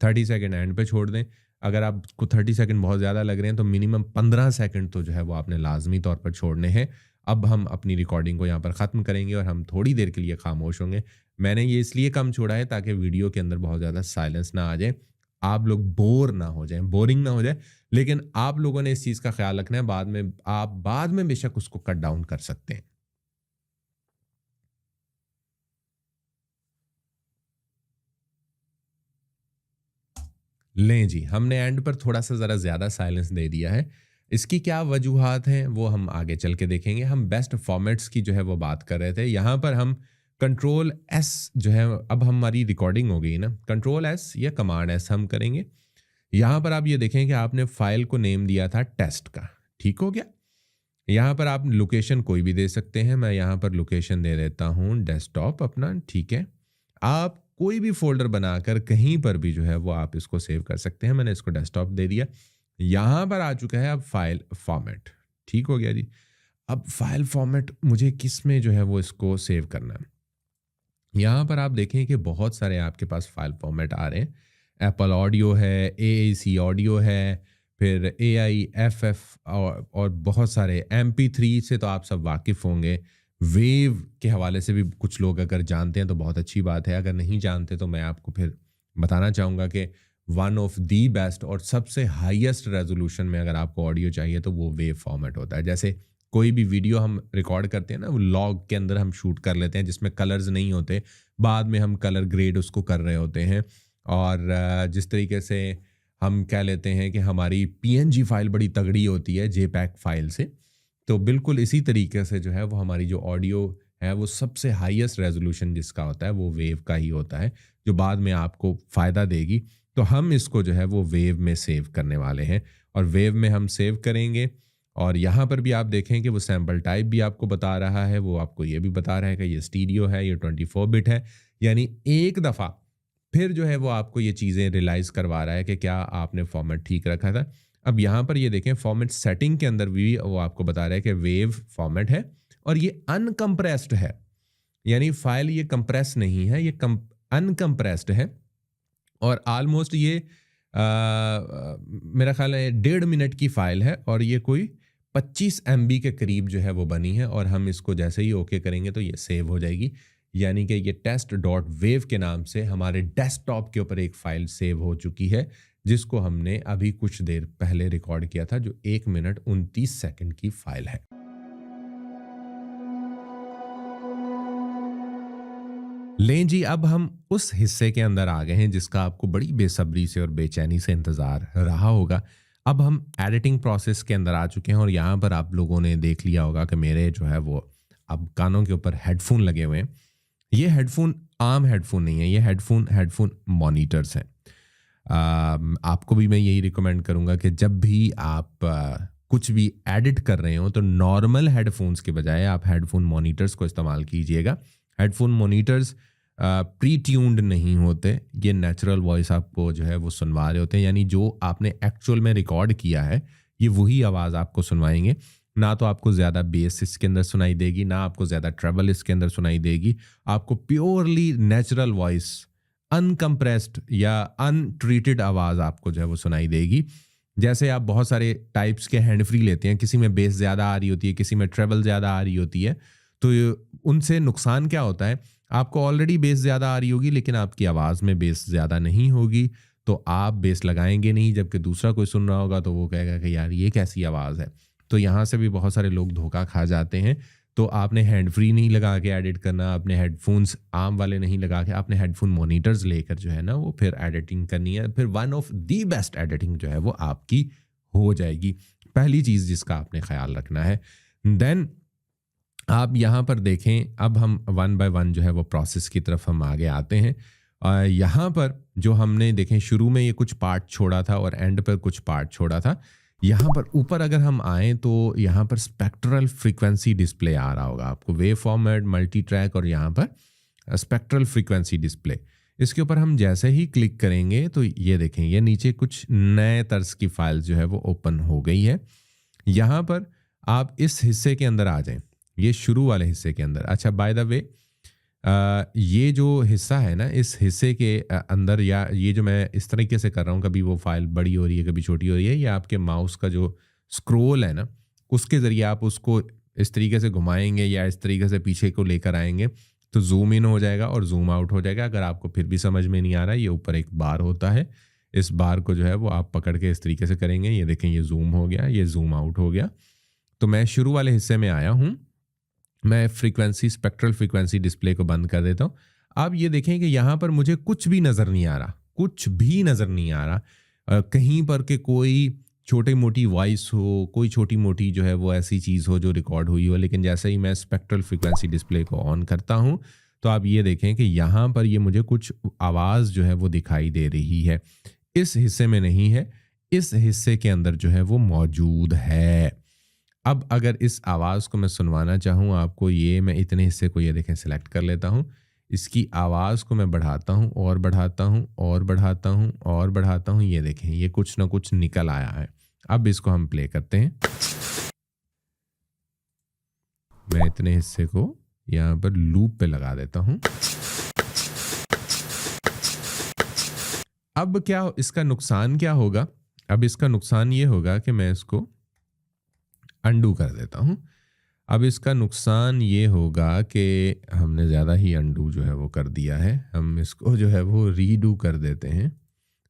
30 सेकंड एंड पे छोड़ दें। अगर आपको 30 सेकंड बहुत ज़्यादा लग रहे हैं तो मिनिमम 15 सेकंड तो जो है वो आपने लाजमी तौर पर छोड़ने हैं। अब हम अपनी रिकॉर्डिंग को यहाँ पर ख़त्म करेंगे और हम थोड़ी देर के लिए खामोश होंगे। मैंने ये इसलिए कम छोड़ा है ताकि वीडियो के अंदर बहुत ज़्यादा साइलेंस ना आ जाए, आप लोग बोर ना हो जाएं, बोरिंग ना हो जाए। लेकिन आप लोगों ने इस चीज़ का ख्याल रखना है, बाद में बेशक उसको कट डाउन कर सकते हैं। लें जी, हमने एंड पर थोड़ा सा ज़रा ज़्यादा साइलेंस दे दिया है। इसकी क्या वजूहात हैं वो हम आगे चल के देखेंगे। हम बेस्ट फॉर्मेट्स की जो है वो बात कर रहे थे। यहाँ पर हम कंट्रोल एस जो है, अब हमारी रिकॉर्डिंग हो गई ना, कंट्रोल एस या कमांड एस हम करेंगे। यहाँ पर आप ये देखें कि आपने फाइल को नेम दिया था टेस्ट का, ठीक हो गया। यहाँ पर आप लोकेशन कोई भी दे सकते हैं। मैं यहाँ पर लोकेशन दे देता हूँ डेस्कटॉप अपना, ठीक है। आप कोई भी फोल्डर बनाकर कहीं पर भी जो है वो आप इसको सेव कर सकते हैं। मैंने इसको डेस्कटॉप दे दिया। यहाँ पर आ चुका है अब फाइल फॉर्मेट, ठीक हो गया जी। अब फाइल फॉर्मेट मुझे किस में जो है वो इसको सेव करना है। यहाँ पर आप देखें कि बहुत सारे आपके पास फाइल फॉर्मेट आ रहे हैं। एप्पल ऑडियो है, AAC ऑडियो है, फिर AIFF और बहुत सारे MP3 से तो आप सब वाकिफ़ होंगे। वेव के हवाले से भी कुछ लोग अगर जानते हैं तो बहुत अच्छी बात है, अगर नहीं जानते तो मैं आपको फिर बताना चाहूँगा कि वन ऑफ दी बेस्ट और सबसे हाईएस्ट रेजोल्यूशन में अगर आपको ऑडियो चाहिए तो वो वेव फॉर्मेट होता है। जैसे कोई भी वीडियो हम रिकॉर्ड करते हैं ना, वो लॉग के अंदर हम शूट कर लेते हैं जिसमें कलर्स नहीं होते, बाद में हम कलर ग्रेड उसको कर रहे होते हैं। और जिस तरीके से हम कह लेते हैं कि हमारी PNG फाइल बड़ी तगड़ी होती है JPEG फाइल से, तो बिल्कुल इसी तरीके से जो है वो हमारी जो ऑडियो है वो सबसे हाईएस्ट रेजोल्यूशन जिसका होता है वो वेव का ही होता है, जो बाद में आपको फ़ायदा देगी। तो हम इसको जो है वो वेव में सेव करने वाले हैं और वेव में हम सेव करेंगे। और यहाँ पर भी आप देखें कि वो सैम्पल टाइप भी आपको बता रहा है, वो आपको ये भी बता रहा है कि ये स्टीरियो है, ये 24 बिट है। यानी एक दफ़ा फिर जो है वो आपको ये चीज़ें रियलाइज़ करवा रहा है कि क्या आपने फॉर्मेट ठीक रखा था। अब यहाँ पर ये देखें फॉर्मेट सेटिंग के अंदर भी वो आपको बता रहा है कि वेव फॉर्मेट है और ये अनकम्प्रेस्ड है, यानी फाइल ये कंप्रेस नहीं है, ये अनकम्प्रेस्ड है। और ऑलमोस्ट ये मेरा ख्याल है 1.5 मिनट की फ़ाइल है और ये कोई 25 MB के करीब जो है वो बनी है। और हम इसको जैसे ही ओके करेंगे तो ये सेव हो जाएगी, यानी कि ये test.wav के नाम से हमारे डेस्कटॉप के ऊपर एक फ़ाइल सेव हो चुकी है, जिसको हमने अभी कुछ देर पहले रिकॉर्ड किया था, जो 1 मिनट 29 सेकंड की फ़ाइल है। लें जी, अब हम उस हिस्से के अंदर आ गए हैं जिसका आपको बड़ी बेसब्री से और बेचैनी से इंतज़ार रहा होगा। अब हम एडिटिंग प्रोसेस के अंदर आ चुके हैं और यहाँ पर आप लोगों ने देख लिया होगा कि मेरे जो है वो अब कानों के ऊपर हेडफोन लगे हुए हैं। ये हेडफोन आम हेडफोन नहीं है, ये हेडफोन मॉनिटर्स हैं। आपको भी मैं यही रिकमेंड करूँगा कि जब भी आप कुछ भी एडिट कर रहे हो तो नॉर्मल हेडफोन्स के बजाय आप हेडफोन मॉनिटर्स को इस्तेमाल कीजिएगा। हेडफोन मॉनिटर्स प्री ट्यून्ड नहीं होते, ये नेचुरल वॉइस आपको जो है वो सुनवा रहे होते हैं, यानी जो आपने एक्चुअल में रिकॉर्ड किया है ये वही आवाज़ आपको सुनवाएंगे। ना तो आपको ज़्यादा बेस इसके अंदर सुनाई देगी, ना आपको ज़्यादा ट्रेबल इसके अंदर सुनाई देगी। आपको प्योरली नेचुरल वॉइस, अनकम्प्रेस्ड या अनट्रीटेड आवाज़ आपको जो है वो सुनाई देगी। जैसे आप बहुत सारे टाइप्स के हैंड फ्री लेते हैं, किसी में बेस ज़्यादा आ रही होती है, किसी में ट्रेबल ज़्यादा आ रही होती है, तो उनसे नुकसान क्या होता है, आपको ऑलरेडी बेस ज़्यादा आ रही होगी लेकिन आपकी आवाज़ में बेस ज़्यादा नहीं होगी, तो आप बेस लगाएंगे नहीं, जबकि दूसरा कोई सुन रहा होगा तो वो कहेगा कि यार ये कैसी आवाज़ है। तो यहाँ से भी बहुत सारे लोग धोखा खा जाते हैं। तो आपने हैंड फ्री नहीं लगा के एडिट करना, आपने हेडफोन्स आम वाले नहीं लगा के, आपने हेडफोन मॉनिटर्स लेकर जो है ना वो फिर एडिटिंग करनी है। फिर one of the best editing जो है वो आपकी हो जाएगी। पहली चीज़ जिसका आपने ख्याल रखना है। देन आप यहाँ पर देखें, अब हम वन बाय वन जो है वो प्रोसेस की तरफ हम आगे आते हैं। यहाँ पर जो हमने देखें शुरू में ये कुछ पार्ट छोड़ा था और एंड पर कुछ पार्ट छोड़ा था। यहाँ पर ऊपर अगर हम आएँ तो यहाँ पर स्पेक्ट्रल फ्रीक्वेंसी डिस्प्ले आ रहा होगा आपको, वेव फॉर्मेट, मल्टी ट्रैक और यहाँ पर स्पेक्ट्रल फ्रीक्वेंसी डिस्प्ले। इसके ऊपर हम जैसे ही क्लिक करेंगे तो ये देखें, ये नीचे कुछ नए तर्ज की फाइल जो है वो ओपन हो गई है। यहाँ पर आप इस हिस्से के अंदर आ जाएं, ये शुरू वाले हिस्से के अंदर। अच्छा, बाय द वे ये जो हिस्सा है ना, इस हिस्से के अंदर, या ये जो मैं इस तरीके से कर रहा हूँ, कभी वो फाइल बड़ी हो रही है, कभी छोटी हो रही है, या आपके माउस का जो स्क्रॉल है ना, उसके ज़रिए आप उसको इस तरीके से घुमाएंगे या इस तरीके से पीछे को लेकर आएंगे तो जूम इन हो जाएगा और जूम आउट हो जाएगा। अगर आपको फिर भी समझ में नहीं आ रहा है, ये ऊपर एक बार होता है, इस बार को जो है वो आप पकड़ के इस तरीके से करेंगे, ये देखें ये जूम हो गया, ये जूम आउट हो गया। तो मैं शुरू वाले हिस्से में आया हूँ, मैं फ्रीक्वेंसी, स्पेक्ट्रल फ्रीक्वेंसी डिस्प्ले को बंद कर देता हूँ। आप ये देखें कि यहाँ पर मुझे कुछ भी नज़र नहीं आ रहा, कुछ भी नज़र नहीं आ रहा कहीं पर के कोई छोटी मोटी वॉइस हो, कोई छोटी मोटी जो है वो ऐसी चीज़ हो जो रिकॉर्ड हुई हो। लेकिन जैसे ही मैं स्पेक्ट्रल फ्रीक्वेंसी डिस्प्ले को ऑन करता हूँ तो आप ये देखें कि यहाँ पर ये मुझे कुछ आवाज़ जो है वो दिखाई दे रही है। इस हिस्से में नहीं है, इस हिस्से के अंदर जो है वो मौजूद है। अब अगर इस आवाज़ को मैं सुनवाना चाहूँ आपको, ये मैं इतने हिस्से को ये देखें सिलेक्ट कर लेता हूँ, इसकी आवाज़ को मैं बढ़ाता हूँ और बढ़ाता हूँ और बढ़ाता हूँ और बढ़ाता हूँ, ये देखें ये कुछ ना कुछ निकल आया है। अब इसको हम प्ले करते हैं। मैं इतने हिस्से को यहाँ पर लूप पे लगा देता हूँ। अब क्या इसका नुकसान क्या होगा? अब इसका नुकसान ये होगा कि मैं इसको अंडू कर देता हूँ। अब इसका नुकसान ये होगा कि हमने ज़्यादा ही अंडू जो है वो कर दिया है। हम इसको जो है वो रीडू कर देते हैं,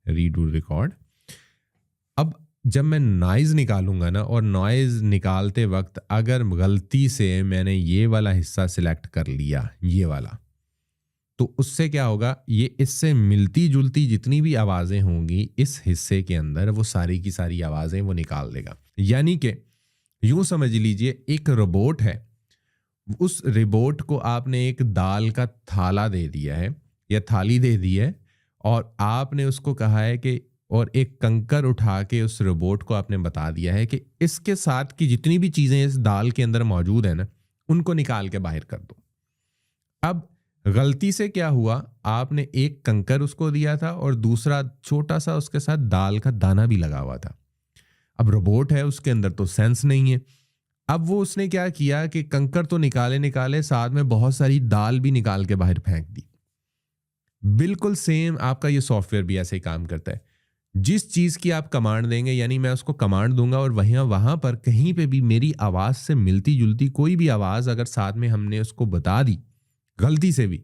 रीडू रिकॉर्ड। अब जब मैं नॉइज़ निकालूंगा ना, और नॉइज़ निकालते वक्त अगर गलती से मैंने ये वाला हिस्सा सिलेक्ट कर लिया, ये वाला, तो उससे क्या होगा, ये इससे मिलती जुलती जितनी भी आवाज़ें होंगी इस हिस्से के अंदर, वो सारी की सारी आवाज़ें वो निकाल देगा। यानी कि यूं समझ लीजिए एक रोबोट है, उस रोबोट को आपने एक दाल का थाला दे दिया है या थाली दे दी है, और आपने उसको कहा है कि, और एक कंकर उठा के उस रोबोट को आपने बता दिया है कि इसके साथ की जितनी भी चीज़ें इस दाल के अंदर मौजूद है ना, उनको निकाल के बाहर कर दो। अब गलती से क्या हुआ, आपने एक कंकर उसको दिया था और दूसरा छोटा सा उसके साथ दाल का दाना भी लगा हुआ था। अब रोबोट है, उसके अंदर तो सेंस नहीं है। अब वो उसने क्या किया कि कंकर तो निकाले, साथ में बहुत सारी दाल भी निकाल के बाहर फेंक दी। बिल्कुल सेम आपका ये सॉफ्टवेयर भी ऐसे ही काम करता है। जिस चीज़ की आप कमांड देंगे, यानी मैं उसको कमांड दूंगा और वहाँ पर कहीं पे भी मेरी आवाज़ से मिलती जुलती कोई भी आवाज़ अगर साथ में हमने उसको बता दी गलती से भी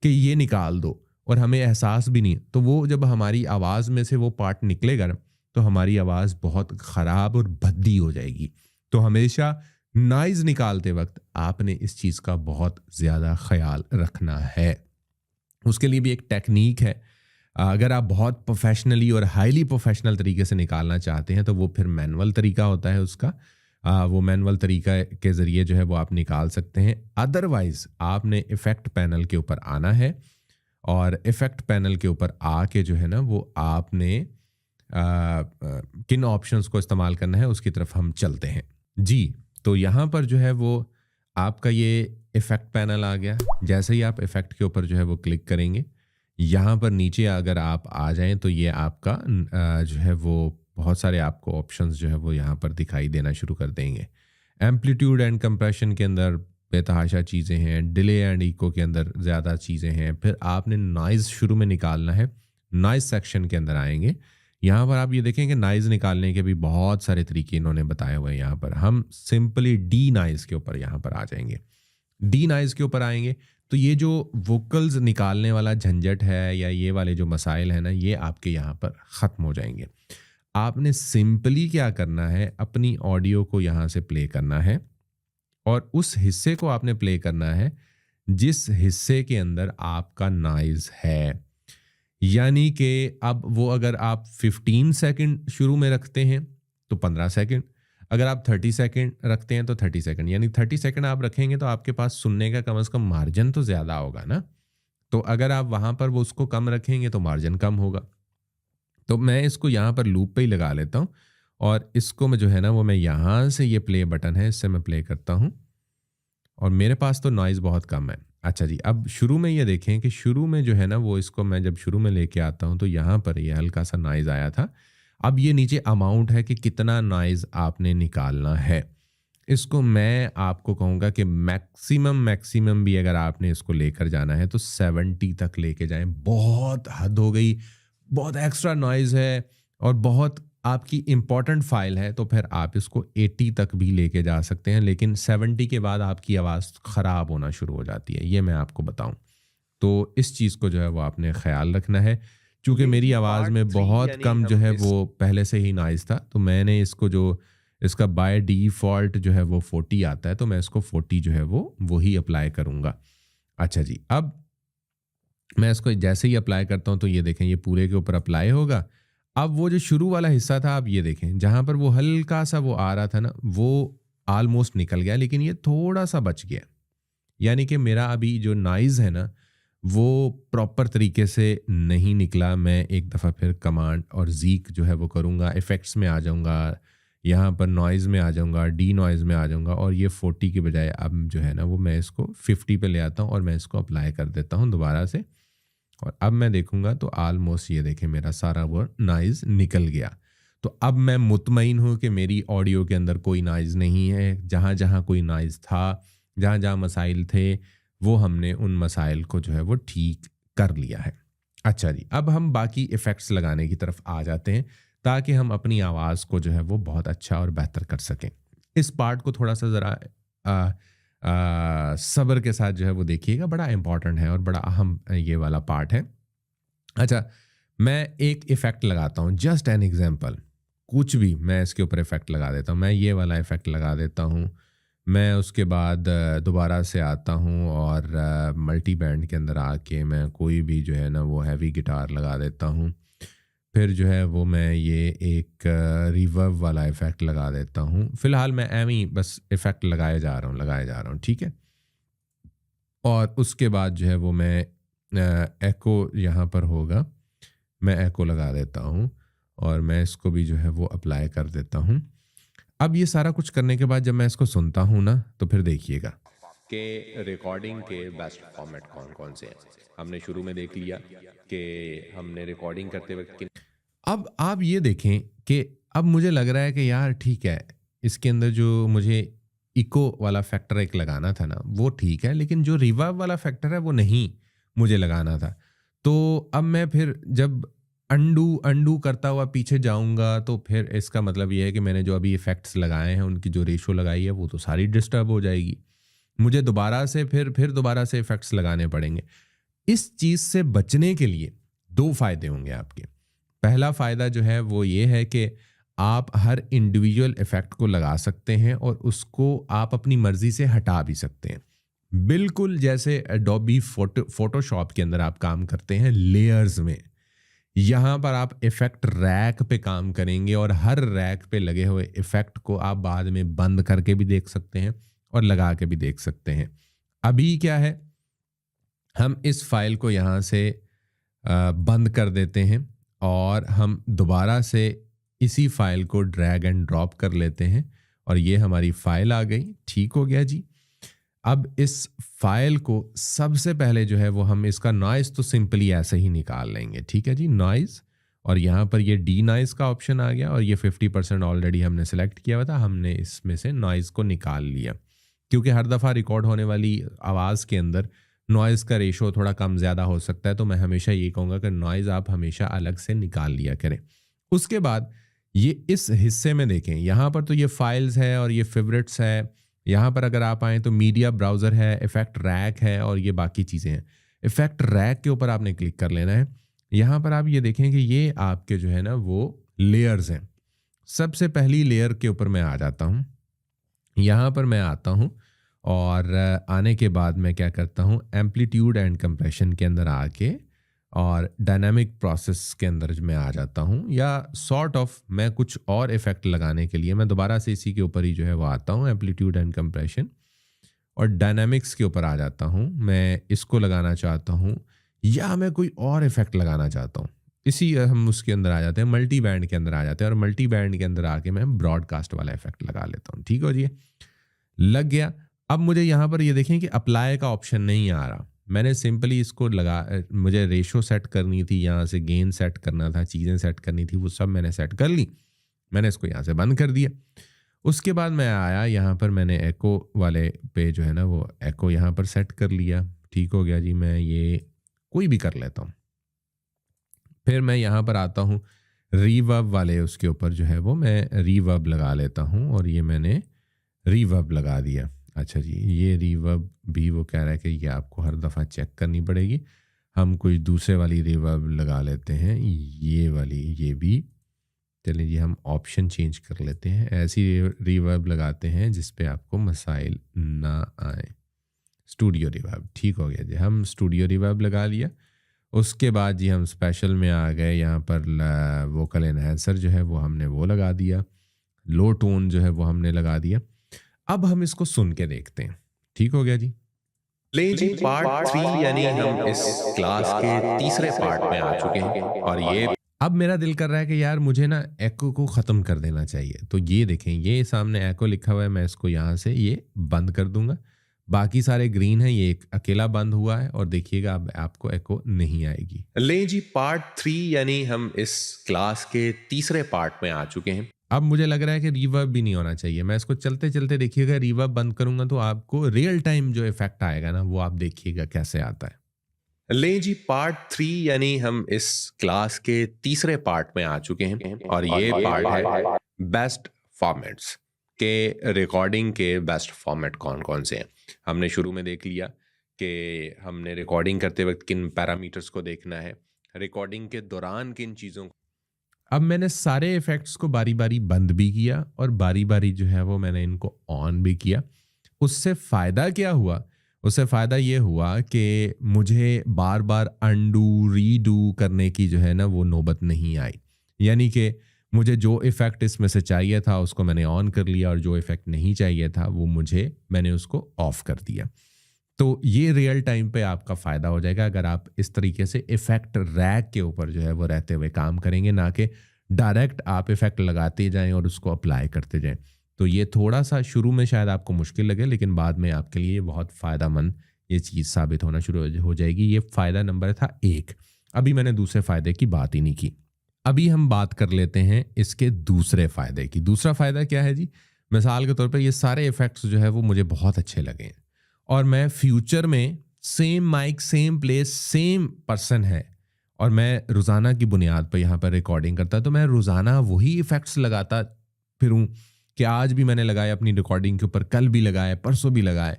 कि ये निकाल दो, और हमें एहसास भी नहीं, तो वो जब हमारी आवाज़ में से वो पार्ट निकलेगा ना, तो हमारी आवाज़ बहुत ख़राब और भद्दी हो जाएगी। तो हमेशा नॉइज़ निकालते वक्त आपने इस चीज़ का बहुत ज़्यादा ख्याल रखना है। उसके लिए भी एक टेक्निक है। अगर आप बहुत प्रोफेशनली और हाईली प्रोफेशनल तरीके से निकालना चाहते हैं तो वो फिर मैनुअल तरीका होता है उसका। वो मैनुअल तरीका के ज़रिए जो है वो आप निकाल सकते हैं। अदरवाइज़ आपने इफ़ेक्ट पैनल के ऊपर आना है, और इफ़ेक्ट पैनल के ऊपर आके जो है ना वो आपने किन ऑप्शंस को इस्तेमाल करना है उसकी तरफ हम चलते हैं जी। तो यहाँ पर जो है वो आपका ये इफ़ेक्ट पैनल आ गया। जैसे ही आप इफ़ेक्ट के ऊपर जो है वो क्लिक करेंगे, यहाँ पर नीचे अगर आप आ जाएं तो ये आपका जो है वो बहुत सारे आपको ऑप्शंस जो है वो यहाँ पर दिखाई देना शुरू कर देंगे। एम्पलीट्यूड एंड कंप्रेशन के अंदर बेतहाशा चीज़ें हैं, डिले एंड इको के अंदर ज़्यादा चीज़ें हैं। फिर आपने नॉइज़ शुरू में निकालना है, नॉइज़ सेक्शन के अंदर आएंगे। यहाँ पर आप ये देखेंगे नॉइज़ निकालने के भी बहुत सारे तरीके इन्होंने बताए हुए हैं। यहाँ पर हम सिंपली डी नॉइज़ के ऊपर यहाँ पर आ जाएंगे। डी नॉइज़ के ऊपर आएंगे तो ये जो वोकल्स निकालने वाला झंझट है या ये वाले जो मसाइल हैं ना, ये आपके यहाँ पर ख़त्म हो जाएंगे। आपने सिंपली क्या करना है, अपनी ऑडियो को यहाँ से प्ले करना है, और उस हिस्से को आपने प्ले करना है जिस हिस्से के अंदर आपका नॉइज़ है। यानी कि अब वो अगर आप 15 सेकंड शुरू में रखते हैं तो 15 सेकंड, अगर आप 30 सेकंड रखते हैं तो 30 सेकंड, यानी 30 सेकंड आप रखेंगे तो आपके पास सुनने का कम से कम मार्जिन तो ज़्यादा होगा ना। तो अगर आप वहाँ पर वो उसको कम रखेंगे तो मार्जिन कम होगा। तो मैं इसको यहाँ पर लूप पे ही लगा लेता हूँ, और इसको मैं जो है ना वो मैं यहाँ से ये प्ले बटन है इससे मैं प्ले करता हूँ, और मेरे पास तो नॉइज़ बहुत कम है। अच्छा जी, अब शुरू में ये देखें कि शुरू में जो है ना वो इसको मैं जब शुरू में लेके आता हूँ तो यहाँ पर ये हल्का सा नॉइज़ आया था। अब ये नीचे अमाउंट है कि कितना नॉइज़ आपने निकालना है। इसको मैं आपको कहूँगा कि मैक्सिमम भी अगर आपने इसको लेकर जाना है तो 70 तक लेके जाएं। बहुत हद हो गई, बहुत एक्स्ट्रा नॉइज़ है और बहुत आपकी इम्पॉर्टेंट फाइल है तो फिर आप इसको 80 तक भी लेके जा सकते हैं, लेकिन 70 के बाद आपकी आवाज़ ख़राब होना शुरू हो जाती है, ये मैं आपको बताऊं। तो इस चीज़ को जो है वो आपने ख्याल रखना है, क्योंकि मेरी आवाज़ में बहुत कम जो है वो पहले से ही नॉइज़ था, तो मैंने इसको जो इसका बाय डिफ़ॉल्ट जो है वो 40 आता है, तो मैं इसको 40 जो है वो वही अप्लाई करूँगा। अच्छा जी, अब मैं इसको जैसे ही अप्लाई करता हूँ तो ये देखें ये पूरे के ऊपर अप्लाई होगा। अब वो जो शुरू वाला हिस्सा था आप ये देखें, जहाँ पर वो हल्का सा वो आ रहा था ना, वो ऑलमोस्ट निकल गया, लेकिन ये थोड़ा सा बच गया। यानी कि मेरा अभी जो नॉइज़ है ना वो प्रॉपर तरीके से नहीं निकला। मैं एक दफ़ा फिर कमांड और ज़ीक जो है वो करूँगा, इफ़ेक्ट्स में आ जाऊँगा, यहाँ पर नॉइज़ में आ जाऊँगा, डी नॉइज़ में आ जाऊँगा और ये 40 के बजाय अब जो है ना वो मैं इसको 50 पे ले आता हूँ और मैं इसको अप्लाई कर देता हूँ दोबारा से। और अब मैं देखूंगा तो ऑलमोस्ट ये देखें मेरा सारा वो नॉइज़ निकल गया। तो अब मैं मुतमईन हूँ कि मेरी ऑडियो के अंदर कोई नॉइज़ नहीं है। जहाँ जहाँ कोई नॉइज़ था, जहाँ जहाँ मसाइल थे, वो हमने उन मसाइल को जो है वो ठीक कर लिया है। अच्छा जी, अब हम बाकी इफ़ेक्ट्स लगाने की तरफ आ जाते हैं ताकि हम अपनी आवाज़ को जो है वो बहुत अच्छा और बेहतर कर सकें। इस पार्ट को थोड़ा सा ज़रा सब्र के साथ जो है वो देखिएगा, बड़ा इंपॉर्टेंट है और बड़ा अहम ये वाला पार्ट है। अच्छा, मैं एक इफ़ेक्ट लगाता हूँ, जस्ट एन एग्जांपल, कुछ भी मैं इसके ऊपर इफ़ेक्ट लगा देता हूँ। मैं ये वाला इफ़ेक्ट लगा देता हूँ। मैं उसके बाद दोबारा से आता हूँ और मल्टी बैंड के अंदर आके मैं कोई भी जो है ना वो हैवी गिटार लगा देता हूँ। फिर जो है वो मैं ये एक रिवर्ब वाला इफ़ेक्ट लगा देता हूँ। फ़िलहाल मैं एम ही बस इफ़ेक्ट लगाए जा रहा हूँ, ठीक है। और उसके बाद जो है वो मैं एको यहाँ पर होगा, मैं एको लगा देता हूँ और मैं इसको भी जो है वो अप्लाई कर देता हूँ। अब ये सारा कुछ करने के बाद जब मैं इसको सुनता हूँ ना तो फिर देखिएगा कि रिकॉर्डिंग के बेस्ट फॉर्मेट कौन कौन से हैं। हमने शुरू में देख लिया कि हमने रिकॉर्डिंग करते वक्त अब आप ये देखें कि अब मुझे लग रहा है कि यार ठीक है, इसके अंदर जो मुझे इको वाला फैक्टर एक लगाना था ना वो ठीक है, लेकिन जो रिवर्ब वाला फैक्टर है वो नहीं मुझे लगाना था। तो अब मैं फिर जब अंडू करता हुआ पीछे जाऊंगा तो फिर इसका मतलब ये है कि मैंने जो अभी इफेक्ट्स लगाए हैं उनकी जो रेशो लगाई है वो तो सारी डिस्टर्ब हो जाएगी। मुझे दोबारा से फिर दोबारा से इफेक्ट्स लगाने पड़ेंगे। इस चीज़ से बचने के लिए दो फायदे होंगे आपके। पहला फ़ायदा जो है वो ये है कि आप हर इंडिविजुअल इफ़ेक्ट को लगा सकते हैं और उसको आप अपनी मर्ज़ी से हटा भी सकते हैं। बिल्कुल जैसे एडोबी फ़ोटोशॉप के अंदर आप काम करते हैं लेयर्स में, यहाँ पर आप इफ़ेक्ट रैक पे काम करेंगे और हर रैक पे लगे हुए इफ़ेक्ट को आप बाद में बंद करके भी देख सकते हैं और लगा के भी देख सकते हैं। अभी क्या है, हम इस फाइल को यहाँ से बंद कर देते हैं और हम दोबारा से इसी फाइल को ड्रैग एंड ड्रॉप कर लेते हैं और ये हमारी फाइल आ गई। ठीक हो गया जी। अब इस फाइल को सबसे पहले जो है वो हम इसका नॉइज़ तो सिंपली ऐसे ही निकाल लेंगे, ठीक है जी, नॉइज़। और यहाँ पर ये डी नॉइज़ का ऑप्शन आ गया और ये 50% ऑलरेडी हमने सेलेक्ट किया हुआ था, हमने इसमें से नॉइज़ को निकाल लिया। क्योंकि हर दफ़ा रिकॉर्ड होने वाली आवाज़ के अंदर नॉइज़ का रेशो थोड़ा कम ज़्यादा हो सकता है, तो मैं हमेशा ये कहूँगा कि नॉइज़ आप हमेशा अलग से निकाल लिया करें। उसके बाद ये इस हिस्से में देखें, यहाँ पर तो ये फाइल्स है और ये फेवरेट्स है। यहाँ पर अगर आप आएँ तो मीडिया ब्राउज़र है, इफ़ेक्ट रैक है और ये बाकी चीज़ें हैं। इफ़ेक्ट रैक के ऊपर आपने क्लिक कर लेना है। यहाँ पर आप ये देखें कि ये आपके जो है ना वो लेयर्स हैं। सबसे पहली लेयर के ऊपर मैं आ जाता हूँ। यहाँ पर मैं आता हूँ और आने के बाद मैं क्या करता हूँ, एम्पलीट्यूड एंड कंप्रेशन के अंदर आके और डायनामिक प्रोसेस के अंदर मैं आ जाता हूँ, या सॉर्ट ऑफ मैं कुछ और इफ़ेक्ट लगाने के लिए मैं दोबारा से इसी के ऊपर ही जो है वो आता हूँ, एम्पलीट्यूड एंड कंप्रेशन, और डायनामिक्स के ऊपर आ जाता हूँ। मैं इसको लगाना चाहता हूँ या मैं कोई और इफ़ेक्ट लगाना चाहता हूँ, इसी हम उसके अंदर आ जाते हैं, मल्टी बैंड के अंदर आ जाते हैं और मल्टी बैंड के अंदर आके मैं ब्रॉडकास्ट वाला इफ़ेक्ट लगा लेता हूँ। ठीक हो जी, लग गया। अब मुझे यहाँ पर ये देखें कि अप्लाई का ऑप्शन नहीं आ रहा। मैंने सिंपली इसको मुझे रेशो सेट करनी थी, यहाँ से गेन सेट करना था, चीज़ें सेट करनी थी, वो सब मैंने सेट कर ली। मैंने इसको यहाँ से बंद कर दिया उसके बाद मैं आया यहाँ पर, मैंने एको वाले पे जो है ना वो एको यहाँ पर सेट कर लिया। ठीक हो गया जी, मैं ये कोई भी कर लेता हूँ। फिर मैं यहाँ पर आता हूँ रीवर्ब वाले, उसके ऊपर जो है वो मैं रीवर्ब लगा लेता हूँ और ये मैंने रीवर्ब लगा दिया। अच्छा जी, ये रीवर्ब भी वो कह रहा है कि ये आपको हर दफ़ा चेक करनी पड़ेगी। हम कुछ दूसरे वाली रीवर्ब लगा लेते हैं, ये वाली, ये भी चलिए जी, हम ऑप्शन चेंज कर लेते हैं। ऐसी रीवर्ब लगाते हैं जिस पे आपको मसाइल ना आए। स्टूडियो रिवर्ब, ठीक हो गया जी, हम स्टूडियो रिवर्ब लगा लिया। उसके बाद जी हम स्पेशल में आ गए, यहाँ पर वोकल एनहेंसर जो है वो हमने वो लगा दिया, लो टोन जो है वो हमने लगा दिया। अब हम इसको सुन के देखते हैं। ठीक हो गया जी। ले जी, पार्ट 3 यानी हम इस क्लास के तीसरे पार्ट में आ चुके हैं और ये अब मेरा दिल कर रहा है कि यार मुझे ना एको को ख़त्म कर देना चाहिए। तो ये देखें, ये सामने एको लिखा हुआ है, मैं इसको यहाँ से ये बंद कर दूंगा। बाकी सारे ग्रीन है, ये एक अकेला बंद हुआ है और देखिएगा अब आपको एको नहीं आएगी। ले जी, पार्ट 3 यानी हम इस क्लास के तीसरे पार्ट में आ चुके हैं। अब मुझे लग रहा है कि रिवर्ब भी नहीं होना चाहिए। मैं इसको चलते चलते देखिएगा, रिवर्ब बंद करूंगा तो आपको रियल टाइम जो इफेक्ट आएगा ना वो आप देखिएगा कैसे आता है। ले जी, पार्ट 3 यानी हम इस क्लास के तीसरे पार्ट में आ चुके हैं और ये पार्ट है बेस्ट फॉर्मेट्स के, रिकॉर्डिंग के बेस्ट फॉर्मेट कौन कौन से हैं। हमने शुरू में देख लिया कि हमने रिकॉर्डिंग करते वक्त किन पैरामीटर्स को देखना है, रिकॉर्डिंग के दौरान किन चीज़ों को। अब मैंने सारे इफ़ेक्ट्स को बारी बारी बंद भी किया और बारी बारी जो है वो मैंने इनको ऑन भी किया। उससे फ़ायदा क्या हुआ? उससे फ़ायदा ये हुआ कि मुझे बार बार अंडू रीडू करने की जो है ना वो नौबत नहीं आई। यानी कि मुझे जो इफ़ेक्ट इसमें से चाहिए था उसको मैंने ऑन कर लिया और जो इफ़ेक्ट नहीं चाहिए था वो मैंने उसको ऑफ़ कर दिया। तो ये रियल टाइम पे आपका फ़ायदा हो जाएगा अगर आप इस तरीके से इफ़ेक्ट रैक के ऊपर जो है वो रहते हुए काम करेंगे, ना कि डायरेक्ट आप इफ़ेक्ट लगाते जाएं और उसको अप्लाई करते जाएं। तो ये थोड़ा सा शुरू में शायद आपको मुश्किल लगे, लेकिन बाद में आपके लिए बहुत फ़ायदेमंद ये चीज़ साबित होना शुरू हो जाएगी। ये फ़ायदा नंबर था 1। अभी मैंने दूसरे फ़ायदे की बात ही नहीं की। अभी हम बात कर लेते हैं इसके दूसरे फ़ायदे की। दूसरा फ़ायदा क्या है जी? मिसाल के तौर पे ये सारे इफ़ेक्ट्स जो है वो मुझे बहुत अच्छे लगे हैं और मैं फ्यूचर में same mic, same place, same person है और मैं रोज़ाना की बुनियाद पर यहाँ पर रिकॉर्डिंग करता, तो मैं रोज़ाना वही इफ़ेक्ट्स लगाता फिरूँ कि आज भी मैंने लगाए अपनी रिकॉर्डिंग के ऊपर, कल भी लगाए, परसों भी लगाए।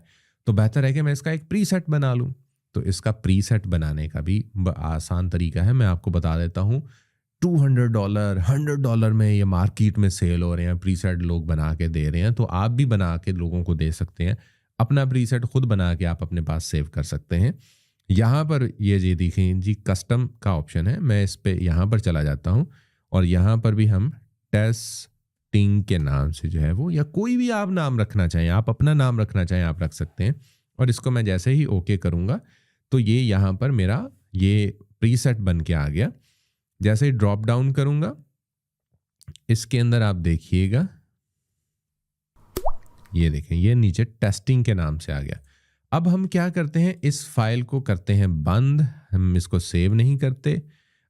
तो बेहतर है कि मैं इसका एक प्रीसेट बना लूँ। तो इसका प्रीसेट बनाने का भी आसान तरीका है, मैं आपको बता देता हूँ। $200, $100 में ये मार्केट में सेल हो रहे हैं, प्रीसेट लोग बना के दे रहे हैं, तो आप भी बना के लोगों को दे सकते हैं। अपना प्रीसेट खुद बना के आप अपने पास सेव कर सकते हैं। यहाँ पर ये देखें जी, कस्टम का ऑप्शन है, मैं इस पे यहाँ पर चला जाता हूँ और यहाँ पर भी हम टेस्टिंग के नाम से जो है वो, या कोई भी आप नाम रखना चाहें, आप अपना नाम रखना चाहें आप रख सकते हैं। और इसको मैं जैसे ही ओके करूँगा तो ये यहाँ पर मेरा ये प्रीसेट बन के आ गया। जैसे ही ड्रॉप डाउन करूँगा इसके अंदर आप देखिएगा, ये देखें, ये नीचे टेस्टिंग के नाम से आ गया। अब हम क्या करते हैं, इस फाइल को करते हैं बंद, हम इसको सेव नहीं करते।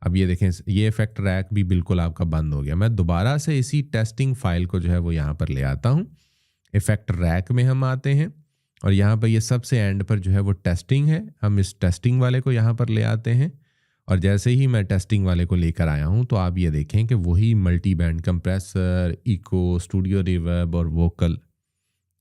अब ये देखें, ये इफेक्ट रैक भी बिल्कुल आपका बंद हो गया। मैं दोबारा से इसी टेस्टिंग फाइल को जो है वो यहाँ पर ले आता हूँ। इफेक्ट रैक में हम आते हैं और यहाँ पर ये सबसे एंड पर जो है वो टेस्टिंग है, हम इस टेस्टिंग वाले को यहाँ पर ले आते हैं और जैसे ही मैं टेस्टिंग वाले को लेकर आया हूँ तो आप ये देखें कि वही multi band compressor, echo, studio reverb और वोकल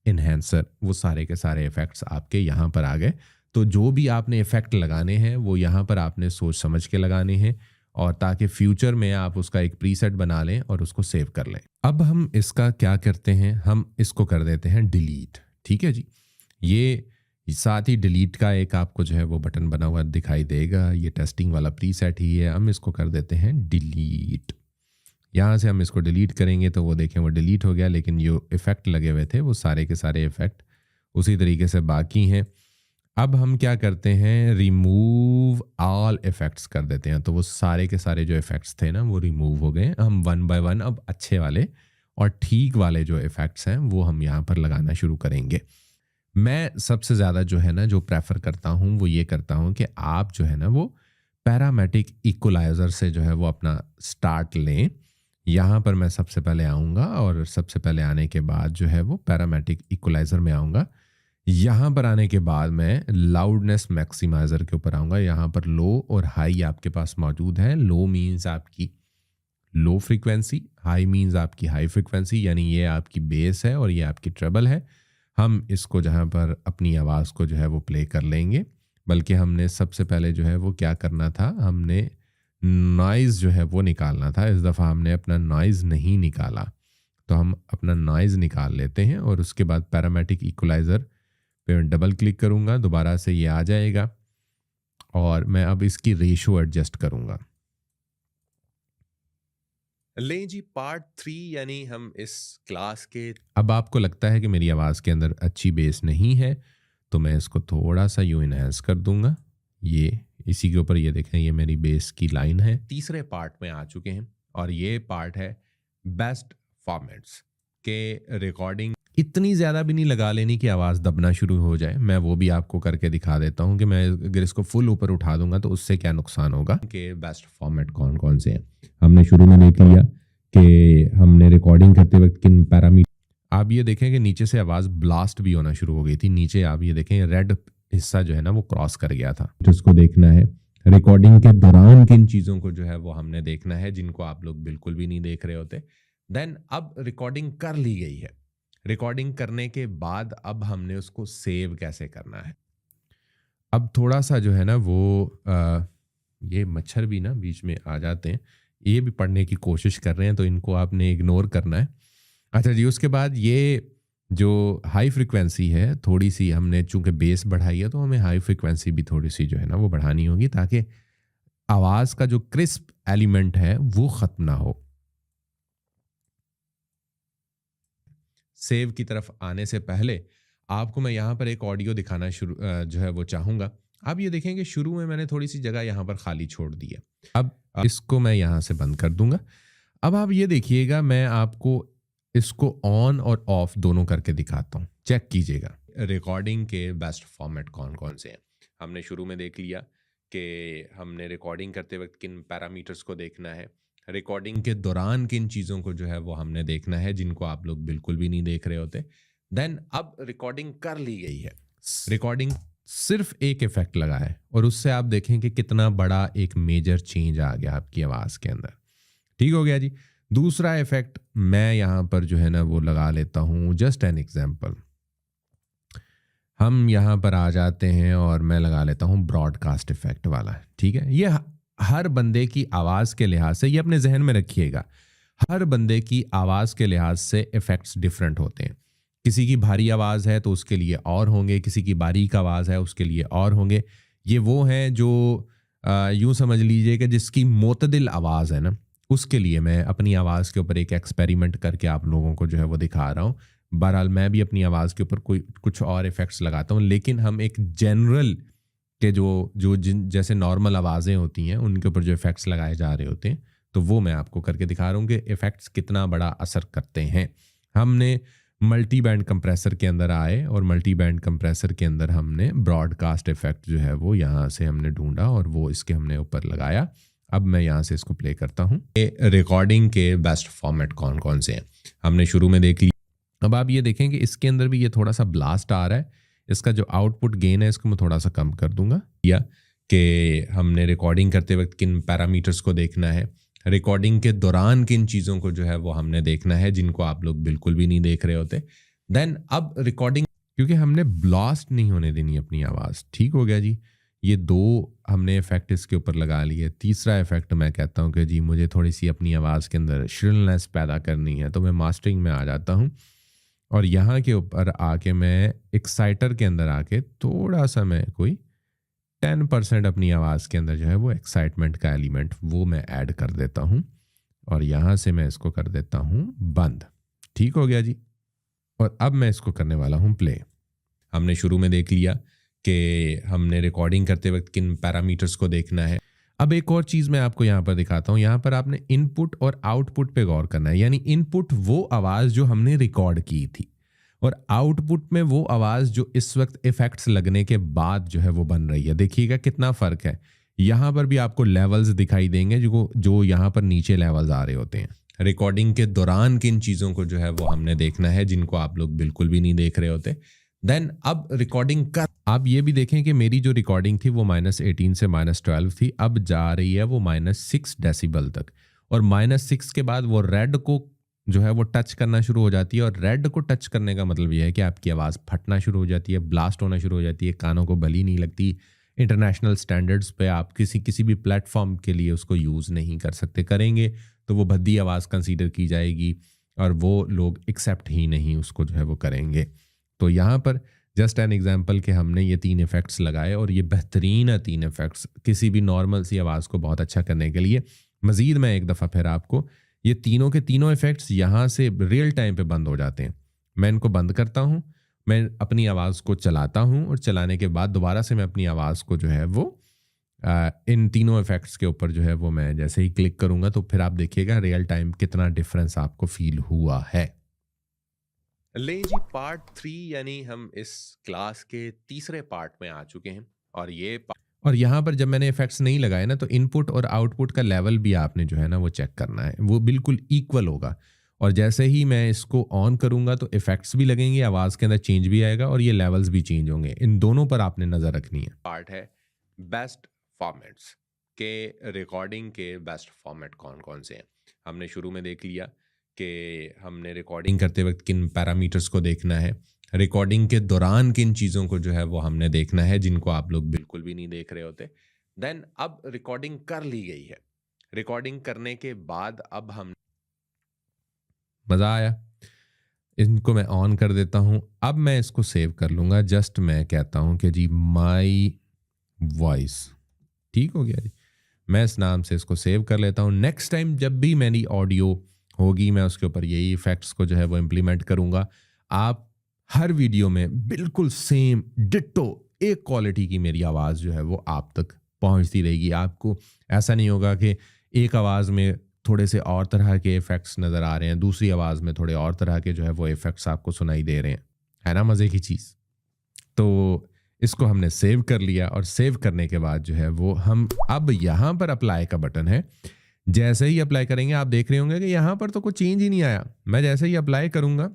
इन्हेंसर, वो सारे के सारे इफ़ेक्ट्स आपके यहाँ पर आ गए। तो जो भी आपने इफ़ेक्ट लगाने हैं वो यहाँ पर आपने सोच समझ के लगाने हैं और ताकि फ्यूचर में आप उसका एक प्रीसेट बना लें और उसको सेव कर लें। अब हम इसका क्या करते हैं, हम इसको कर देते हैं डिलीट। ठीक है जी, ये साथ ही डिलीट का एक आपको जो है वो बटन बना हुआ दिखाई देगा, ये टेस्टिंग वाला प्रीसेट ही है। हम इसको कर देते हैं डिलीट। यहाँ से हम इसको डिलीट करेंगे तो वो देखें वो डिलीट हो गया, लेकिन जो इफ़ेक्ट लगे हुए थे वो सारे के सारे इफ़ेक्ट उसी तरीके से बाकी हैं। अब हम क्या करते हैं, रिमूव ऑल इफ़ेक्ट्स कर देते हैं। तो वो सारे के सारे जो इफ़ेक्ट्स थे ना वो रिमूव हो गए। हम 1 बाय 1 अब अच्छे वाले और ठीक वाले जो इफ़ेक्ट्स हैं वो हम यहाँ पर लगाना शुरू करेंगे। मैं सबसे ज़्यादा जो है ना जो प्रेफर करता हूँ वो ये करता हूँ कि आप जो है ना वो पैरामेटिक इक्वलाइज़र से जो है वो अपना स्टार्ट लें यहाँ पर मैं सबसे पहले आऊँगा और सबसे पहले आने के बाद जो है वो पैरामेट्रिक इक्वलाइज़र में आऊँगा। यहाँ पर आने के बाद मैं लाउडनेस मैक्सिमाइज़र के ऊपर आऊँगा। यहाँ पर लो और हाई आपके पास मौजूद है। लो मीन्स आपकी लो फ्रीक्वेंसी, हाई मीन्स आपकी हाई फ्रीक्वेंसी, यानी ये आपकी बेस है और ये आपकी ट्रेबल है। हम इसको जहाँ पर अपनी आवाज़ को जो है वो प्ले कर लेंगे, बल्कि हमने सबसे पहले जो है वो क्या करना था, हमने नॉइज़ जो है वो निकालना था। इस दफ़ा हमने अपना नॉइज़ नहीं निकाला, तो हम अपना नॉइज़ निकाल लेते हैं और उसके बाद पैरामेट्रिक इक्वलाइज़र पे डबल क्लिक करूँगा, दोबारा से ये आ जाएगा और मैं अब इसकी रेशो एडजस्ट करूँगा। लें जी, पार्ट 3 यानी हम इस क्लास के, अब आपको लगता है कि मेरी आवाज़ के अंदर अच्छी बेस नहीं है, तो मैं इसको थोड़ा सा यूँ इनहेंस कर दूंगा। ये इसी के ऊपर ये देखें, ये मेरी बेस की लाइन है। तीसरे पार्ट में आ चुके हैं और ये पार्ट है बेस्ट फॉर्मेट्स के रिकॉर्डिंग। इतनी ज़्यादा भी नहीं लगा लेनी कि आवाज़ दबना शुरू हो जाए। मैं वो भी आपको करके दिखा देता हूँ कि मैं अगर इसको फुल ऊपर उठा दूंगा तो उससे क्या नुकसान होगा। कि बेस्ट फॉर्मेट कौन कौन से हैं हमने शुरू में देख लिया कि हमने रिकॉर्डिंग करते वक्त किन पैरामीटर। आप ये देखें कि नीचे से आवाज़ ब्लास्ट भी होना शुरू हो गई थी। नीचे आप ये देखें रेड हिस्सा जो है ना वो क्रॉस कर गया था। जिसको देखना है रिकॉर्डिंग के दौरान किन चीज़ों को जो है वो हमने देखना है, जिनको आप लोग बिल्कुल भी नहीं देख रहे होते। देन अब रिकॉर्डिंग कर ली गई है। रिकॉर्डिंग करने के बाद अब हमने उसको सेव कैसे करना है। अब थोड़ा सा जो है ना वो ये मच्छर भी ना बीच में आ जाते हैं, ये भी पढ़ने की कोशिश कर रहे हैं, तो इनको आपने इग्नोर करना है। अच्छा जी, उसके बाद ये जो हाई फ्रिक्वेंसी है, थोड़ी सी हमने चूंकि बेस बढ़ाई है तो हमें हाई फ्रिक्वेंसी भी थोड़ी सी जो है ना वो बढ़ानी होगी, ताकि आवाज़ का जो क्रिस्प एलिमेंट है वो ख़त्म ना हो। सेव की तरफ आने से पहले आपको मैं यहाँ पर एक ऑडियो दिखाना शुरू जो है वो चाहूँगा। आप ये देखेंगे शुरू में मैंने थोड़ी सी जगह यहाँ पर खाली छोड़ दी है। अब इसको मैं यहाँ से बंद कर दूंगा। अब आप ये देखिएगा, मैं आपको इसको ऑन और ऑफ दोनों करके दिखाता हूँ, चेक कीजिएगा। रिकॉर्डिंग के बेस्ट फॉर्मेट कौन कौन से हैं हमने शुरू में देख लिया कि हमने रिकॉर्डिंग करते वक्त किन पैरामीटर्स को देखना है, रिकॉर्डिंग के दौरान किन चीज़ों को जो है वो हमने देखना है, जिनको आप लोग बिल्कुल भी नहीं देख रहे होते। देन अब रिकॉर्डिंग कर ली गई है, रिकॉर्डिंग सिर्फ एक इफेक्ट लगा है और उससे आप देखें कि कितना बड़ा एक मेजर चेंज आ गया आपकी आवाज़ के अंदर। ठीक हो गया जी। दूसरा इफेक्ट मैं यहाँ पर जो है ना वो लगा लेता हूँ, जस्ट एन एग्जाम्पल। हम यहाँ पर आ जाते हैं और मैं लगा लेता हूँ ब्रॉडकास्ट इफेक्ट वाला। ठीक है, ये हर बंदे की आवाज़ के लिहाज से, ये अपने जहन में रखिएगा, हर बंदे की आवाज़ के लिहाज से इफ़ेक्ट्स डिफरेंट होते हैं। किसी की भारी आवाज़ है तो उसके लिए और होंगे, किसी की बारीक आवाज़ है उसके लिए और होंगे। ये वो हैं जो यूँ समझ लीजिए कि जिसकी मोतदिल आवाज़ है ना, उसके लिए मैं अपनी आवाज़ के ऊपर एक एक्सपेरिमेंट करके आप लोगों को जो है वो दिखा रहा हूँ। बहरहाल मैं भी अपनी आवाज़ के ऊपर कुछ और इफ़ेक्ट्स लगाता हूँ, लेकिन हम एक जनरल के जो जैसे नॉर्मल आवाज़ें होती हैं उनके ऊपर जो इफ़ेक्ट्स लगाए जा रहे होते हैं, तो वो मैं आपको करके दिखा रहा हूँ कि इफ़ेक्ट्स कितना बड़ा असर करते हैं। हमने मल्टी बैंड कंप्रेसर के अंदर आए और मल्टी बैंड कंप्रेसर के अंदर हमने ब्रॉडकास्ट इफ़ेक्ट जो है वो यहाँ से हमने ढूंढा और वो इसके हमने ऊपर लगाया। अब मैं यहाँ से इसको प्ले करता हूँ। रिकॉर्डिंग के बेस्ट फॉर्मेट कौन कौन से हैं हमने शुरू में देख लिया। अब आप ये देखें कि इसके अंदर भी ये थोड़ा सा ब्लास्ट आ रहा है। इसका जो आउटपुट गेन है इसको मैं थोड़ा सा कम कर दूंगा। या कि हमने रिकॉर्डिंग करते वक्त किन पैरामीटर्स को देखना है, रिकॉर्डिंग के दौरान किन चीज़ों को जो है वो हमने देखना है, जिनको आप लोग बिल्कुल भी नहीं देख रहे होते। देन अब रिकॉर्डिंग, क्योंकि हमने ब्लास्ट नहीं होने देनी अपनी आवाज़। ठीक हो गया जी। ये दो हमने इफ़ेक्ट इसके ऊपर लगा लिए। तीसरा इफ़ेक्ट मैं कहता हूँ कि जी मुझे थोड़ी सी अपनी आवाज़ के अंदर श्रिलनेस पैदा करनी है, तो मैं मास्टरिंग में आ जाता हूँ और यहाँ के ऊपर आके मैं एक्साइटर के अंदर आके थोड़ा सा मैं कोई 10% अपनी आवाज़ के अंदर जो है वो एक्साइटमेंट का एलिमेंट वो मैं ऐड कर देता हूँ और यहाँ से मैं इसको कर देता हूँ बंद। ठीक हो गया जी। और अब मैं इसको करने वाला हूँ प्ले। हमने शुरू में देख लिया कि हमने रिकॉर्डिंग करते वक्त किन पैरामीटर्स को देखना है। अब एक और चीज़ मैं आपको यहाँ पर दिखाता हूँ। यहाँ पर आपने इनपुट और आउटपुट पे गौर करना है। यानी इनपुट वो आवाज़ जो हमने रिकॉर्ड की थी और आउटपुट में वो आवाज़ जो इस वक्त इफ़ेक्ट्स लगने के बाद जो है वो बन रही है। देखिएगा कितना फ़र्क है। यहाँ पर भी आपको लेवल्स दिखाई देंगे जो यहाँ पर नीचे लेवल्स आ रहे होते हैं। रिकॉर्डिंग के दौरान किन चीज़ों को जो है वो हमने देखना है जिनको आप लोग बिल्कुल भी नहीं देख रहे होते। देन अब रिकॉर्डिंग कर, आप ये भी देखें कि मेरी जो रिकॉर्डिंग थी वो -18 से -12 थी, अब जा रही है वो -6 डेसिबल तक, और -6 के बाद वो रेड को जो है वो टच करना शुरू हो जाती है। और रेड को टच करने का मतलब ये है कि आपकी आवाज़ फटना शुरू हो जाती है, ब्लास्ट होना शुरू हो जाती है, कानों को भली नहीं लगती। इंटरनेशनल स्टैंडर्ड्स पे आप किसी भी प्लेटफॉर्म के लिए उसको यूज़ नहीं कर सकते, करेंगे तो वो भद्दी आवाज़ कंसीडर की जाएगी और वो लोग एक्सेप्ट ही नहीं उसको जो है वो करेंगे। तो यहाँ पर जस्ट एन एग्जांपल कि हमने ये 3 इफ़ेक्ट्स लगाए और ये बेहतरीन है 3 इफ़ेक्ट्स किसी भी नॉर्मल सी आवाज़ को बहुत अच्छा करने के लिए। मज़ीद मैं एक दफ़ा फिर आपको ये तीनों के तीनों इफ़ेक्ट्स यहाँ से रियल टाइम पे बंद हो जाते हैं। मैं इनको बंद करता हूँ, मैं अपनी आवाज़ को चलाता हूँ और चलाने के बाद दोबारा से मैं अपनी आवाज़ को जो है वो इन तीनों इफ़ेक्ट्स के ऊपर जो है वो मैं जैसे ही क्लिक करूँगा तो फिर आप देखिएगा रियल टाइम कितना डिफरेंस आपको फील हुआ है। ले जी, पार्ट 3 यानी हम इस क्लास के तीसरे पार्ट में आ चुके हैं। और यहाँ पर जब मैंने इफेक्ट्स नहीं लगाए ना तो इनपुट और आउटपुट का लेवल भी आपने जो है ना वो चेक करना है, वो बिल्कुल इक्वल होगा। और जैसे ही मैं इसको ऑन करूँगा तो इफेक्ट्स भी लगेंगे, आवाज़ के अंदर चेंज भी आएगा और ये लेवल्स भी चेंज होंगे। इन दोनों पर आपने नज़र रखनी है। पार्ट है बेस्ट फॉर्मेट्स के, रिकॉर्डिंग के बेस्ट फॉर्मेट कौन कौन से हैं। हमने शुरू में देख लिया कि हमने रिकॉर्डिंग करते वक्त किन पैरामीटर्स को देखना है, रिकॉर्डिंग के दौरान किन चीज़ों को जो है वो हमने देखना है जिनको आप लोग बिल्कुल भी नहीं देख रहे होते। देन अब रिकॉर्डिंग कर ली गई है, रिकॉर्डिंग करने के बाद अब हम, मज़ा आया, इनको मैं ऑन कर देता हूँ। अब मैं इसको सेव कर लूँगा। जस्ट मैं कहता हूँ कि जी माई वॉइस, ठीक हो गया जी, मैं इस नाम से इसको सेव कर लेता हूँ। नेक्स्ट टाइम जब भी मेरी ऑडियो होगी मैं उसके ऊपर यही इफेक्ट्स को जो है वो इम्प्लीमेंट करूँगा। आप हर वीडियो में बिल्कुल सेम डिट्टो एक क्वालिटी की मेरी आवाज़ जो है वो आप तक पहुंचती रहेगी। आपको ऐसा नहीं होगा कि एक आवाज़ में थोड़े से और तरह के इफ़ेक्ट्स नज़र आ रहे हैं, दूसरी आवाज़ में थोड़े और तरह के जो है वो इफ़ेक्ट्स आपको सुनाई दे रहे हैं, है ना मज़े की चीज़। तो इसको हमने सेव कर लिया और सेव करने के बाद जो है वो हम अब यहाँ पर अप्लाई का बटन है, जैसे ही अप्लाई करेंगे आप देख रहे होंगे कि यहाँ पर तो कोई चेंज ही नहीं आया। मैं जैसे ही अप्लाई करूँगा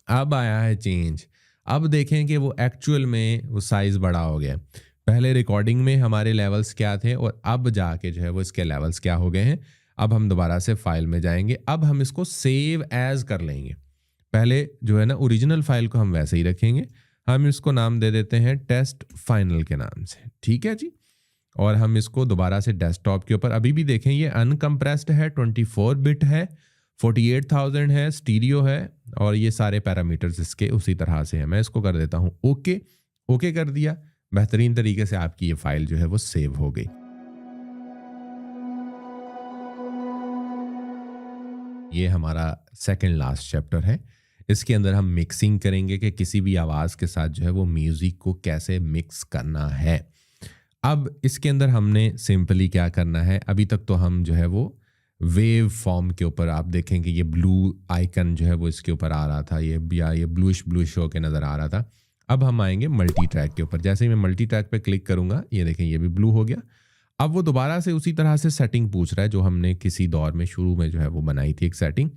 अब आया है चेंज। अब देखें कि वो एक्चुअल में वो साइज़ बड़ा हो गया। पहले रिकॉर्डिंग में हमारे लेवल्स क्या थे और अब जाके जो है वो इसके लेवल्स क्या हो गए हैं। अब हम दोबारा से फाइल में जाएंगे, अब हम इसको सेव एज कर लेंगे। पहले जो है ना ओरिजिनल फाइल को हम वैसे ही रखेंगे, हम इसको नाम दे देते हैं टेस्ट फाइनल के नाम से, ठीक है जी। और हम इसको दोबारा से डेस्कटॉप के ऊपर, अभी भी देखें ये अनकम्प्रेस्ड है, 24 बिट है, 48,000 है, स्टीरियो है और ये सारे पैरामीटर्स इसके उसी तरह से हैं। मैं इसको कर देता हूँ ओके। ओके कर दिया, बेहतरीन तरीके से आपकी ये फाइल जो है वो सेव हो गई। ये हमारा सेकंड लास्ट चैप्टर है। इसके अंदर हम मिक्सिंग करेंगे कि किसी भी आवाज़ के साथ जो है वो म्यूज़िक को कैसे मिक्स करना है। अब इसके अंदर हमने सिंपली क्या करना है, अभी तक तो हम जो है वो वेव फॉर्म के ऊपर, आप देखेंगे ये ब्लू आइकन जो है वो इसके ऊपर आ रहा था, ये ब्लूइश होके नज़र आ रहा था। अब हम आएंगे मल्टी ट्रैक के ऊपर। जैसे ही मैं मल्टी ट्रैक पे क्लिक करूँगा ये देखें ये भी ब्लू हो गया। अब वो दोबारा से उसी तरह से सेटिंग पूछ रहा है जो हमने किसी दौर में शुरू में जो है वो बनाई थी एक सेटिंग।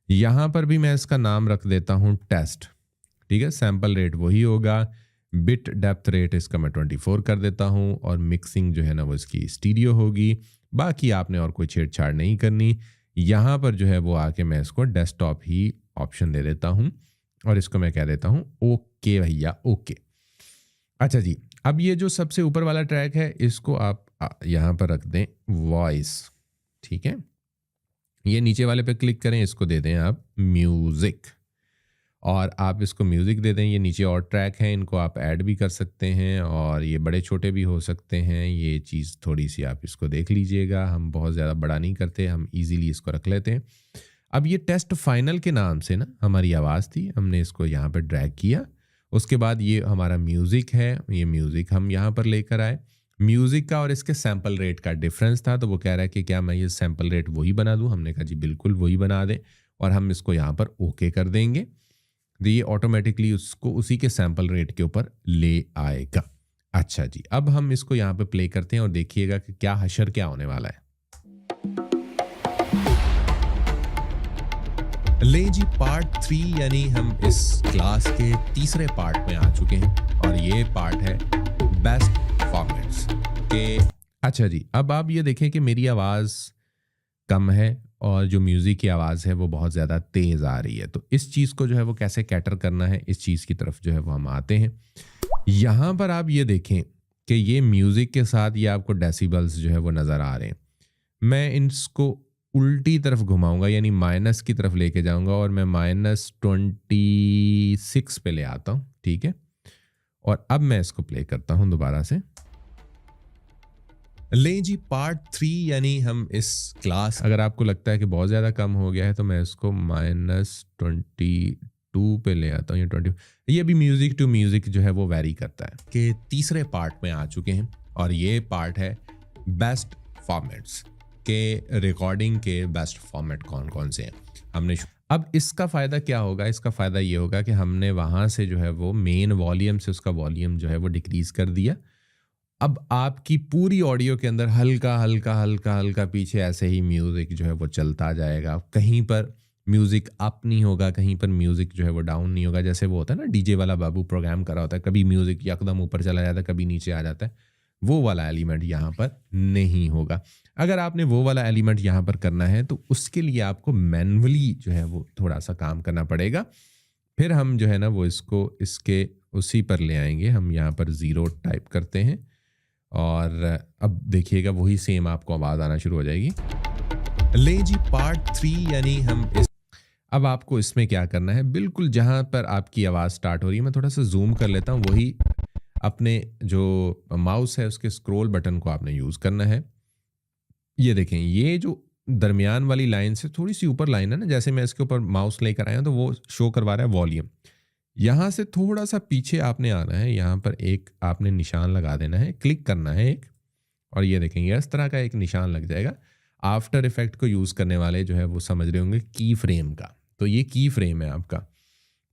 यहाँ पर भी मैं इसका नाम रख देता हूँ टेस्ट, ठीक है। सैम्पल रेट वही होगा, बिट डेप्थ रेट इसका मैं 24 कर देता हूँ और मिक्सिंग जो है ना वो इसकी स्टीरियो होगी। बाकी आपने और कोई छेड़छाड़ नहीं करनी। यहाँ पर जो है वो आके मैं इसको डेस्कटॉप ही ऑप्शन दे देता हूँ और इसको मैं कह देता हूँ ओके भैया ओके। अच्छा जी, अब ये जो सबसे ऊपर वाला ट्रैक है इसको आप यहाँ पर रख दें वॉइस, ठीक है। ये नीचे वाले पे क्लिक करें, इसको दे दें आप म्यूज़िक और आप इसको म्यूज़िक दे दें। ये नीचे और ट्रैक हैं, इनको आप ऐड भी कर सकते हैं और ये बड़े छोटे भी हो सकते हैं। ये चीज़ थोड़ी सी आप इसको देख लीजिएगा, हम बहुत ज़्यादा बड़ा नहीं करते, हम इजीली इसको रख लेते हैं। अब ये टेस्ट फाइनल के नाम से ना हमारी आवाज़ थी, हमने इसको यहाँ पर ड्रैग किया। उसके बाद ये हमारा म्यूज़िक है, ये म्यूज़िक हम यहाँ पर लेकर आए। म्यूज़िक का और इसके सैम्पल रेट का डिफरेंस था, तो वो कह रहा है कि क्या मैं ये सैम्पल रेट वही बना दूँ। हमने कहा जी बिल्कुल वही बना दें और हम इसको यहाँ पर ओके कर देंगे, तो ये ऑटोमेटिकली उसको उसी के सैम्पल रेट के ऊपर ले आएगा। अच्छा जी, अब हम इसको यहाँ पे प्ले करते हैं और देखिएगा कि क्या हशर क्या होने वाला है। ले जी पार्ट 3 यानी हम इस क्लास के तीसरे पार्ट में आ चुके हैं और ये पार्ट है बेस्ट फॉर्मेट्स के। अच्छा जी, अब आप ये देखें कि मेरी आवाज़ कम है और जो म्यूज़िक की आवाज़ है वो बहुत ज़्यादा तेज़ आ रही है। तो इस चीज़ को जो है वो कैसे कैटर करना है, इस चीज़ की तरफ जो है वो हम आते हैं। यहाँ पर आप ये देखें कि ये म्यूज़िक के साथ ये आपको डेसिबल्स जो है वो नज़र आ रहे हैं। मैं इसको उल्टी तरफ घुमाऊंगा यानी माइनस की तरफ लेके जाऊंगा और मैं -26 पे ले आता हूँ, ठीक है। और अब मैं इसको प्ले करता हूँ दोबारा से। ले जी पार्ट 3 यानी हम इस क्लास, अगर आपको लगता है कि बहुत ज़्यादा कम हो गया है तो मैं इसको -22 पे ले आता हूँ या 20। ये भी म्यूज़िक टू म्यूज़िक जो है वो वैरी करता है। कि तीसरे पार्ट में आ चुके हैं और ये पार्ट है बेस्ट फॉर्मेट्स के। रिकॉर्डिंग के बेस्ट फॉर्मेट कौन कौन से हैं हमने। अब इसका फ़ायदा क्या होगा? इसका फ़ायदा ये होगा कि हमने वहाँ से जो है वो मेन वॉल्यूम से उसका वॉल्यूम जो है वो डिक्रीज़ कर दिया। अब आपकी पूरी ऑडियो के अंदर हल्का हल्का हल्का हल्का पीछे ऐसे ही म्यूज़िक जो है वो चलता जाएगा। कहीं पर म्यूज़िक अप नहीं होगा, कहीं पर म्यूज़िक जो है वो डाउन नहीं होगा। जैसे वो होता है ना, डीजे वाला बाबू प्रोग्राम कर रहा होता है, कभी म्यूज़िक यकदम ऊपर चला जाता है, कभी नीचे आ जाता है। वो वाला एलिमेंट यहाँ पर नहीं होगा। अगर आपने वो वाला एलिमेंट यहाँ पर करना है तो उसके लिए आपको मैनुअली जो है वो थोड़ा सा काम करना पड़ेगा। फिर हम जो है ना वो इसको इसके उसी पर ले आएंगे। हम यहाँ पर 0 टाइप करते हैं और अब देखिएगा वही सेम आपको आवाज़ आना शुरू हो जाएगी। ले जी पार्ट 3 यानी हम इस, अब आपको इसमें क्या करना है, बिल्कुल जहाँ पर आपकी आवाज़ स्टार्ट हो रही है, मैं थोड़ा सा जूम कर लेता हूँ, वही अपने जो माउस है उसके स्क्रॉल बटन को आपने यूज़ करना है। ये देखें, ये जो दरमियान वाली लाइन से थोड़ी सी ऊपर लाइन है ना, जैसे मैं इसके ऊपर माउस लेकर आया हूँ तो वो शो करवा रहा है वॉल्यूम। यहाँ से थोड़ा सा पीछे आपने आना है, यहाँ पर एक आपने निशान लगा देना है, क्लिक करना है एक, और ये देखेंगे इस तरह का एक निशान लग जाएगा। आफ्टर इफेक्ट को यूज़ करने वाले जो है वो समझ रहे होंगे की फ्रेम का, तो ये की फ्रेम है आपका।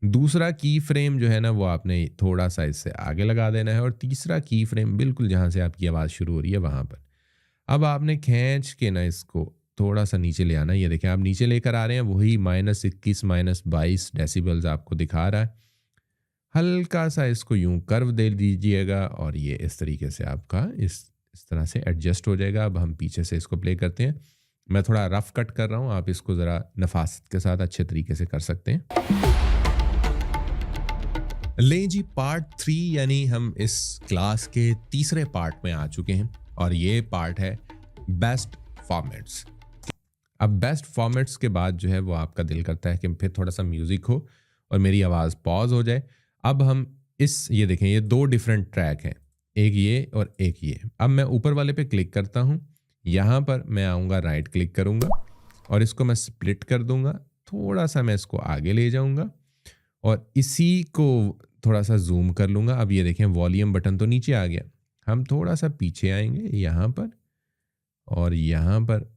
दूसरा की फ्रेम जो है ना वो आपने थोड़ा सा इससे आगे लगा देना है और तीसरा की फ्रेम बिल्कुल जहाँ से आपकी आवाज़ शुरू हो रही है वहाँ पर। अब आपने खींच के ना इसको थोड़ा सा नीचे ले आना। ये देखें आप नीचे लेकर आ रहे हैं, वही -21 -22 डेसिबल्स आपको दिखा रहा है। हल्का सा इसको यूं कर्व दे दीजिएगा और ये इस तरीके से आपका इस तरह से एडजस्ट हो जाएगा। अब हम पीछे से इसको प्ले करते हैं। मैं थोड़ा रफ कट कर रहा हूँ, आप इसको ज़रा नफासत के साथ अच्छे तरीके से कर सकते हैं। ले जी पार्ट 3 यानी हम इस क्लास के तीसरे पार्ट में आ चुके हैं और ये पार्ट है बेस्ट फॉर्मेट्स। अब बेस्ट फॉर्मेट्स के बाद जो है वो आपका दिल करता है कि फिर थोड़ा सा म्यूज़िक हो और मेरी आवाज़ पॉज हो जाए। अब हम ये देखें, ये 2 डिफरेंट ट्रैक हैं, एक ये और एक ये। अब मैं ऊपर वाले पे क्लिक करता हूँ, यहाँ पर मैं आऊँगा, राइट क्लिक करूँगा और इसको मैं स्प्लिट कर दूँगा। थोड़ा सा मैं इसको आगे ले जाऊँगा और इसी को थोड़ा सा जूम कर लूँगा। अब ये देखें वॉल्यूम बटन तो नीचे आ गया, हम थोड़ा सा पीछे आएंगे यहाँ पर और यहाँ पर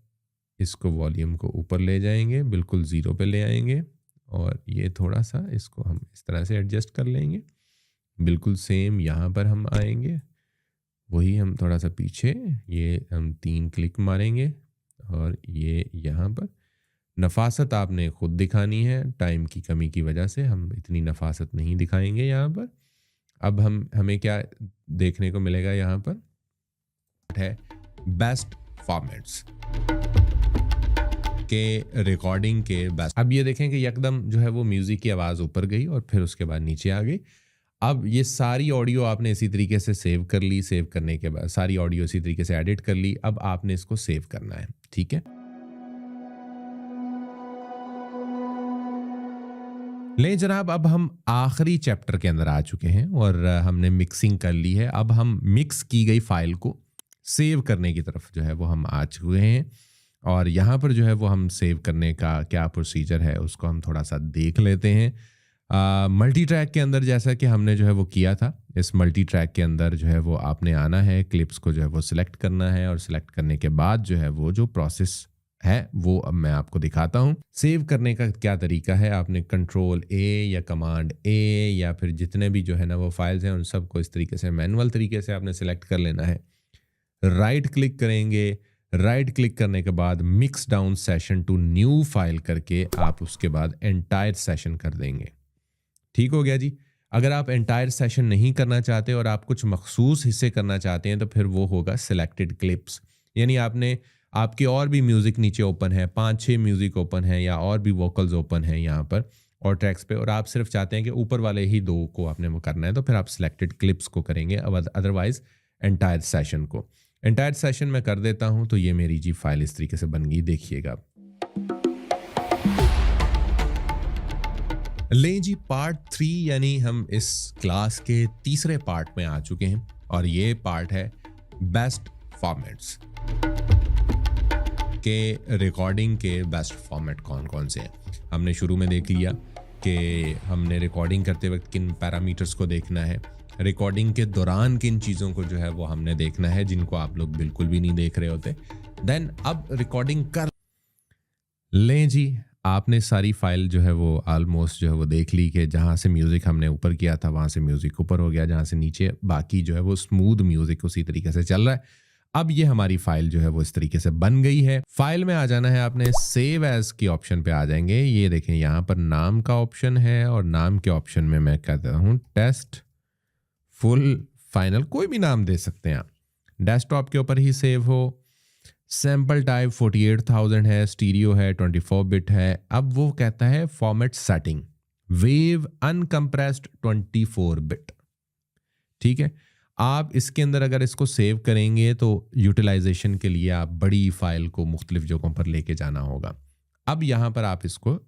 इसको वॉल्यूम को ऊपर ले जाएंगे, बिल्कुल 0 पे ले आएंगे और ये थोड़ा सा इसको हम इस तरह से एडजस्ट कर लेंगे। बिल्कुल सेम यहाँ पर हम आएंगे, वही हम थोड़ा सा पीछे, ये हम 3 क्लिक मारेंगे और ये यहाँ पर। नफासत आपने खुद दिखानी है, टाइम की कमी की वजह से हम इतनी नफासत नहीं दिखाएंगे यहाँ पर। अब हमें क्या देखने को मिलेगा, यहाँ पर है बेस्ट फॉर्मेट्स के। रिकॉर्डिंग के बेस्ट। अब ये देखें कि एकदम जो है वो म्यूज़िक की आवाज़ ऊपर गई और फिर उसके बाद नीचे आ गई। अब ये सारी ऑडियो आपने इसी तरीके से सेव कर ली। सेव करने के बाद सारी ऑडियो इसी तरीके से एडिट कर ली। अब आपने इसको सेव करना है, ठीक है। ले जनाब, अब हम आखिरी चैप्टर के अंदर आ चुके हैं और हमने मिक्सिंग कर ली है। अब हम मिक्स की गई फाइल को सेव करने की तरफ जो है वो हम आ चुके हैं और यहाँ पर जो है वो हम सेव करने का क्या प्रोसीजर है उसको हम थोड़ा सा देख लेते हैं। मल्टी ट्रैक के अंदर जैसा कि हमने जो है वो किया था, इस मल्टी ट्रैक के अंदर जो है वो आपने आना है, क्लिप्स को जो है वो सिलेक्ट करना है और सिलेक्ट करने के बाद जो है वो जो प्रोसेस है वो अब मैं आपको दिखाता हूँ। सेव करने का क्या तरीका है, आपने Ctrl+A या Command+A या फिर जितने भी जो है ना वो फाइल्स हैं उन सबको इस तरीके से मैनुअल तरीके से आपने सिलेक्ट कर लेना है। राइट क्लिक करेंगे, राइट क्लिक करने के बाद mix down session to new file करके आप उसके बाद एंटायर सेशन कर देंगे। ठीक हो गया जी। अगर आप एंटायर सेशन नहीं करना चाहते और आप कुछ मखसूस हिस्से करना चाहते हैं तो फिर वो होगा सिलेक्टेड क्लिप्स, यानी आपके और भी म्यूज़िक नीचे ओपन है, 5-6 म्यूज़िक ओपन है या और भी वोकल्स ओपन है यहाँ पर और ट्रैक्स पे, और आप सिर्फ चाहते हैं कि ऊपर वाले ही 2 को आपने वो करना है तो फिर आप सिलेक्टेड क्लिप्स को करेंगे, अदरवाइज एंटायर सेशन को। एंटायर सेशन मैं कर देता हूँ तो ये मेरी जी फाइल इस तरीके से बन गई, देखिएगा। लें जी, पार्ट 3 यानी हम इस क्लास के तीसरे पार्ट में आ चुके हैं और ये पार्ट है बेस्ट फॉर्मेट्स के। रिकॉर्डिंग के बेस्ट फॉर्मेट कौन कौन से हैं हमने शुरू में देख लिया कि हमने रिकॉर्डिंग करते वक्त किन पैरामीटर्स को देखना है, रिकॉर्डिंग के दौरान किन चीज़ों को जो है वो हमने देखना है जिनको आप लोग बिल्कुल भी नहीं देख रहे होते। देन अब रिकॉर्डिंग कर लें जी, आपने सारी फाइल जो है वो ऑलमोस्ट जो है वो देख ली कि जहाँ से म्यूज़िक हमने ऊपर किया था वहाँ से म्यूज़िक ऊपर हो गया, जहाँ से नीचे बाकी जो है वो स्मूथ म्यूज़िक उसी तरीके से चल रहा है। अब ये हमारी फाइल जो है वो इस तरीके से बन गई है। फाइल में आ जाना है आपने, सेव एज की ऑप्शन पे आ जाएंगे। ये देखें यहाँ पर नाम का ऑप्शन है और नाम के ऑप्शन में मैं कहता हूँ टेस्ट फुल फाइनल, कोई भी नाम दे सकते हैं आप। डेस्कटॉप के ऊपर ही सेव हो। सैम्पल टाइप 48,000 है, स्टीरियो है, 24 बिट है। अब वो कहता है format setting wave uncompressed 24 bit. ठीक है, आप इसके अंदर अगर इसको सेव करेंगे तो यूटिलाइजेशन के लिए आप बड़ी फाइल को मुख्तलिफ जगहों पर लेके जाना होगा। अब यहाँ पर आप इसको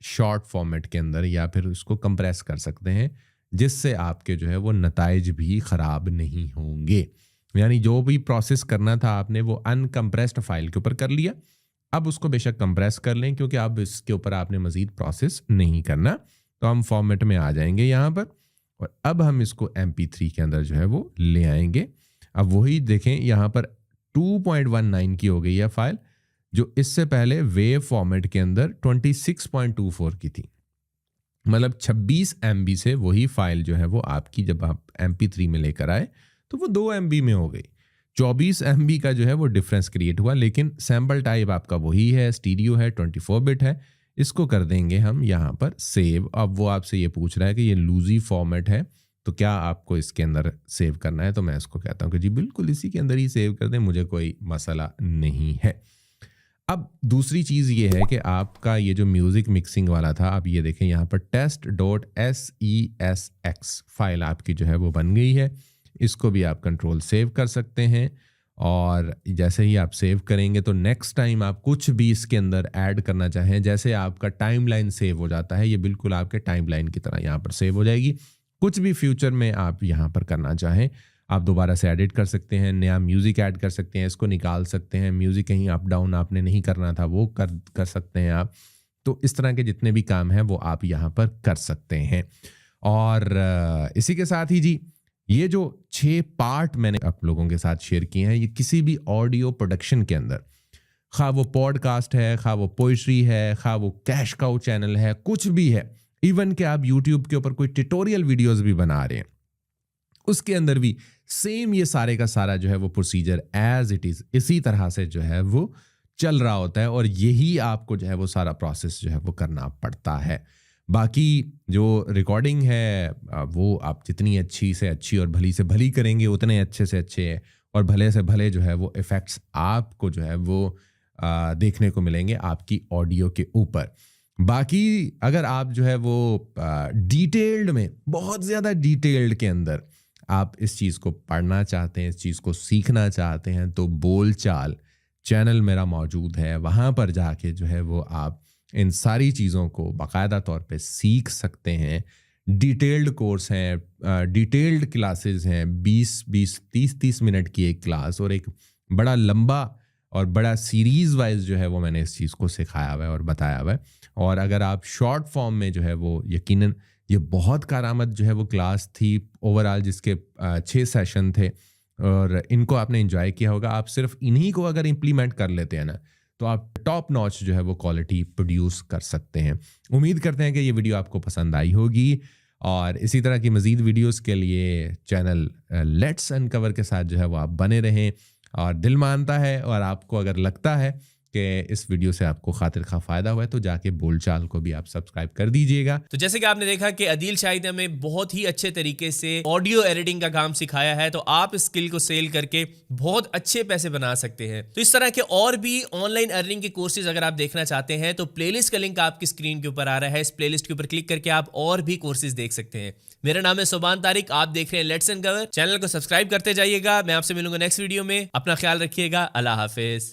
शॉर्ट फॉर्मेट के अंदर या फिर उसको कंप्रेस कर सकते हैं जिससे आपके जो है वो नताइज भी ख़राब नहीं होंगे। यानी जो भी प्रोसेस करना था आपने वो अनकम्प्रेस्ड फाइल के ऊपर कर लिया, अब उसको बेशक कंप्रेस कर लें क्योंकि अब इसके ऊपर आपने मज़ीद प्रोसेस नहीं करना। तो हम फॉर्मेट में आ जाएंगे यहाँ पर और अब हम इसको MP3 के अंदर जो है वो ले आएंगे। अब वही देखें यहाँ पर 2.19 की हो गई है फाइल, जो इससे पहले वेव फॉर्मेट के अंदर 26.24 की थी। मतलब 26 MB से वही फाइल जो है वो आपकी जब आप MP3 में लेकर आए तो वो 2 MB में हो गई। 24 MB का जो है वो डिफरेंस क्रिएट हुआ, लेकिन सैम्पल टाइप आपका वही है, स्टीरियो है, 24 बिट है। इसको कर देंगे हम यहाँ पर सेव। अब वो आपसे ये पूछ रहा है कि ये लूजी फॉर्मेट है तो क्या आपको इसके अंदर सेव करना है, तो मैं इसको कहता हूँ कि जी बिल्कुल इसी के अंदर ही सेव कर दें, मुझे कोई मसला नहीं है। अब दूसरी चीज़ ये है कि आपका ये जो म्यूज़िक मिक्सिंग वाला था, आप ये देखें यहाँ पर test.sesx फाइल आपकी जो है वो बन गई है। इसको भी आप कंट्रोल सेव कर सकते हैं और जैसे ही आप सेव करेंगे तो नेक्स्ट टाइम आप कुछ भी इसके अंदर ऐड करना चाहें, जैसे आपका टाइमलाइन सेव हो जाता है, ये बिल्कुल आपके टाइमलाइन की तरह यहाँ पर सेव हो जाएगी। कुछ भी फ्यूचर में आप यहाँ पर करना चाहें आप दोबारा से एडिट कर सकते हैं, नया म्यूज़िक ऐड कर सकते हैं, इसको निकाल सकते हैं, म्यूज़िक कहीं अप डाउन आपने नहीं करना था वो कर सकते हैं आप। तो इस तरह के जितने भी काम हैं वो आप यहाँ पर कर सकते हैं। और इसी के साथ ही जी ये जो 6 पार्ट मैंने आप लोगों के साथ शेयर किए हैं, ये किसी भी ऑडियो प्रोडक्शन के अंदर, खा वो पॉडकास्ट है, खा वो पोइट्री है, खा वो कैश काउ चैनल है, कुछ भी है, इवन कि आप यूट्यूब के ऊपर कोई ट्यूटोरियल वीडियोस भी बना रहे हैं, उसके अंदर भी सेम ये सारे का सारा जो है वो प्रोसीजर एज इट इज़ इसी तरह से जो है वो चल रहा होता है और यही आपको जो है वो सारा प्रोसेस जो है वो करना पड़ता है। बाकी जो रिकॉर्डिंग है वो आप जितनी अच्छी से अच्छी और भली से भली करेंगे उतने अच्छे से अच्छे और भले से भले जो है वो इफ़ेक्ट्स आपको जो है वो देखने को मिलेंगे आपकी ऑडियो के ऊपर। बाकी अगर आप जो है वो डिटेल्ड में, बहुत ज़्यादा डिटेल्ड के अंदर आप इस चीज़ को पढ़ना चाहते हैं, इस चीज़ को सीखना चाहते हैं तो बोलचाल चैनल मेरा मौजूद है, वहाँ पर जाके जो है वो आप इन सारी चीज़ों को बाकायदा तौर पे सीख सकते हैं। डिटेल्ड कोर्स हैं, डिटेल्ड क्लासेस हैं, 20-20, 30-30 मिनट की एक क्लास और एक बड़ा लंबा और बड़ा सीरीज़ वाइज जो है वो मैंने इस चीज़ को सिखाया हुआ है और बताया हुआ है। और अगर आप शॉर्ट फॉर्म में जो है वो यकीनन ये बहुत कारआमद जो है वो क्लास थी ओवरऑल, जिसके 6 सेशन थे और इनको आपने एंजॉय किया होगा। आप सिर्फ इन्हीं को अगर इम्प्लीमेंट कर लेते हैं ना तो आप टॉप नॉच जो है वो क्वालिटी प्रोड्यूस कर सकते हैं। उम्मीद करते हैं कि ये वीडियो आपको पसंद आई होगी और इसी तरह की मज़ीद वीडियोस के लिए चैनल लेट्स अनकवर के साथ जो है वो आप बने रहें। और दिल मानता है और आपको अगर लगता है कि इस वीडियो से आपको खातिर खा फायदा हुआ है तो जाके बोलचाल को भी आप सब्सक्राइब कर दीजिएगा। तो जैसे कि आपने देखा कि अदील शाहिद ने हमें बहुत ही अच्छे तरीके से ऑडियो एडिटिंग का काम सिखाया है, तो आप इस स्किल को सेल करके बहुत अच्छे पैसे बना सकते हैं। तो इस तरह के और भी ऑनलाइन अर्निंग के कोर्सेज अगर आप देखना चाहते हैं तो प्लेलिस्ट का लिंक आपकी स्क्रीन के ऊपर आ रहा है। इस प्लेलिस्ट के ऊपर क्लिक करके आप और भी कोर्सेज देख सकते हैं। मेरा नाम है सुबान तारिक, आप देख रहे हैं लेट्स अनकवर। चैनल को सब्सक्राइब करते जाइएगा। मैं आपसे मिलूंगा नेक्स्ट वीडियो में। अपना ख्याल रखिएगा। अल्लाह हाफिज।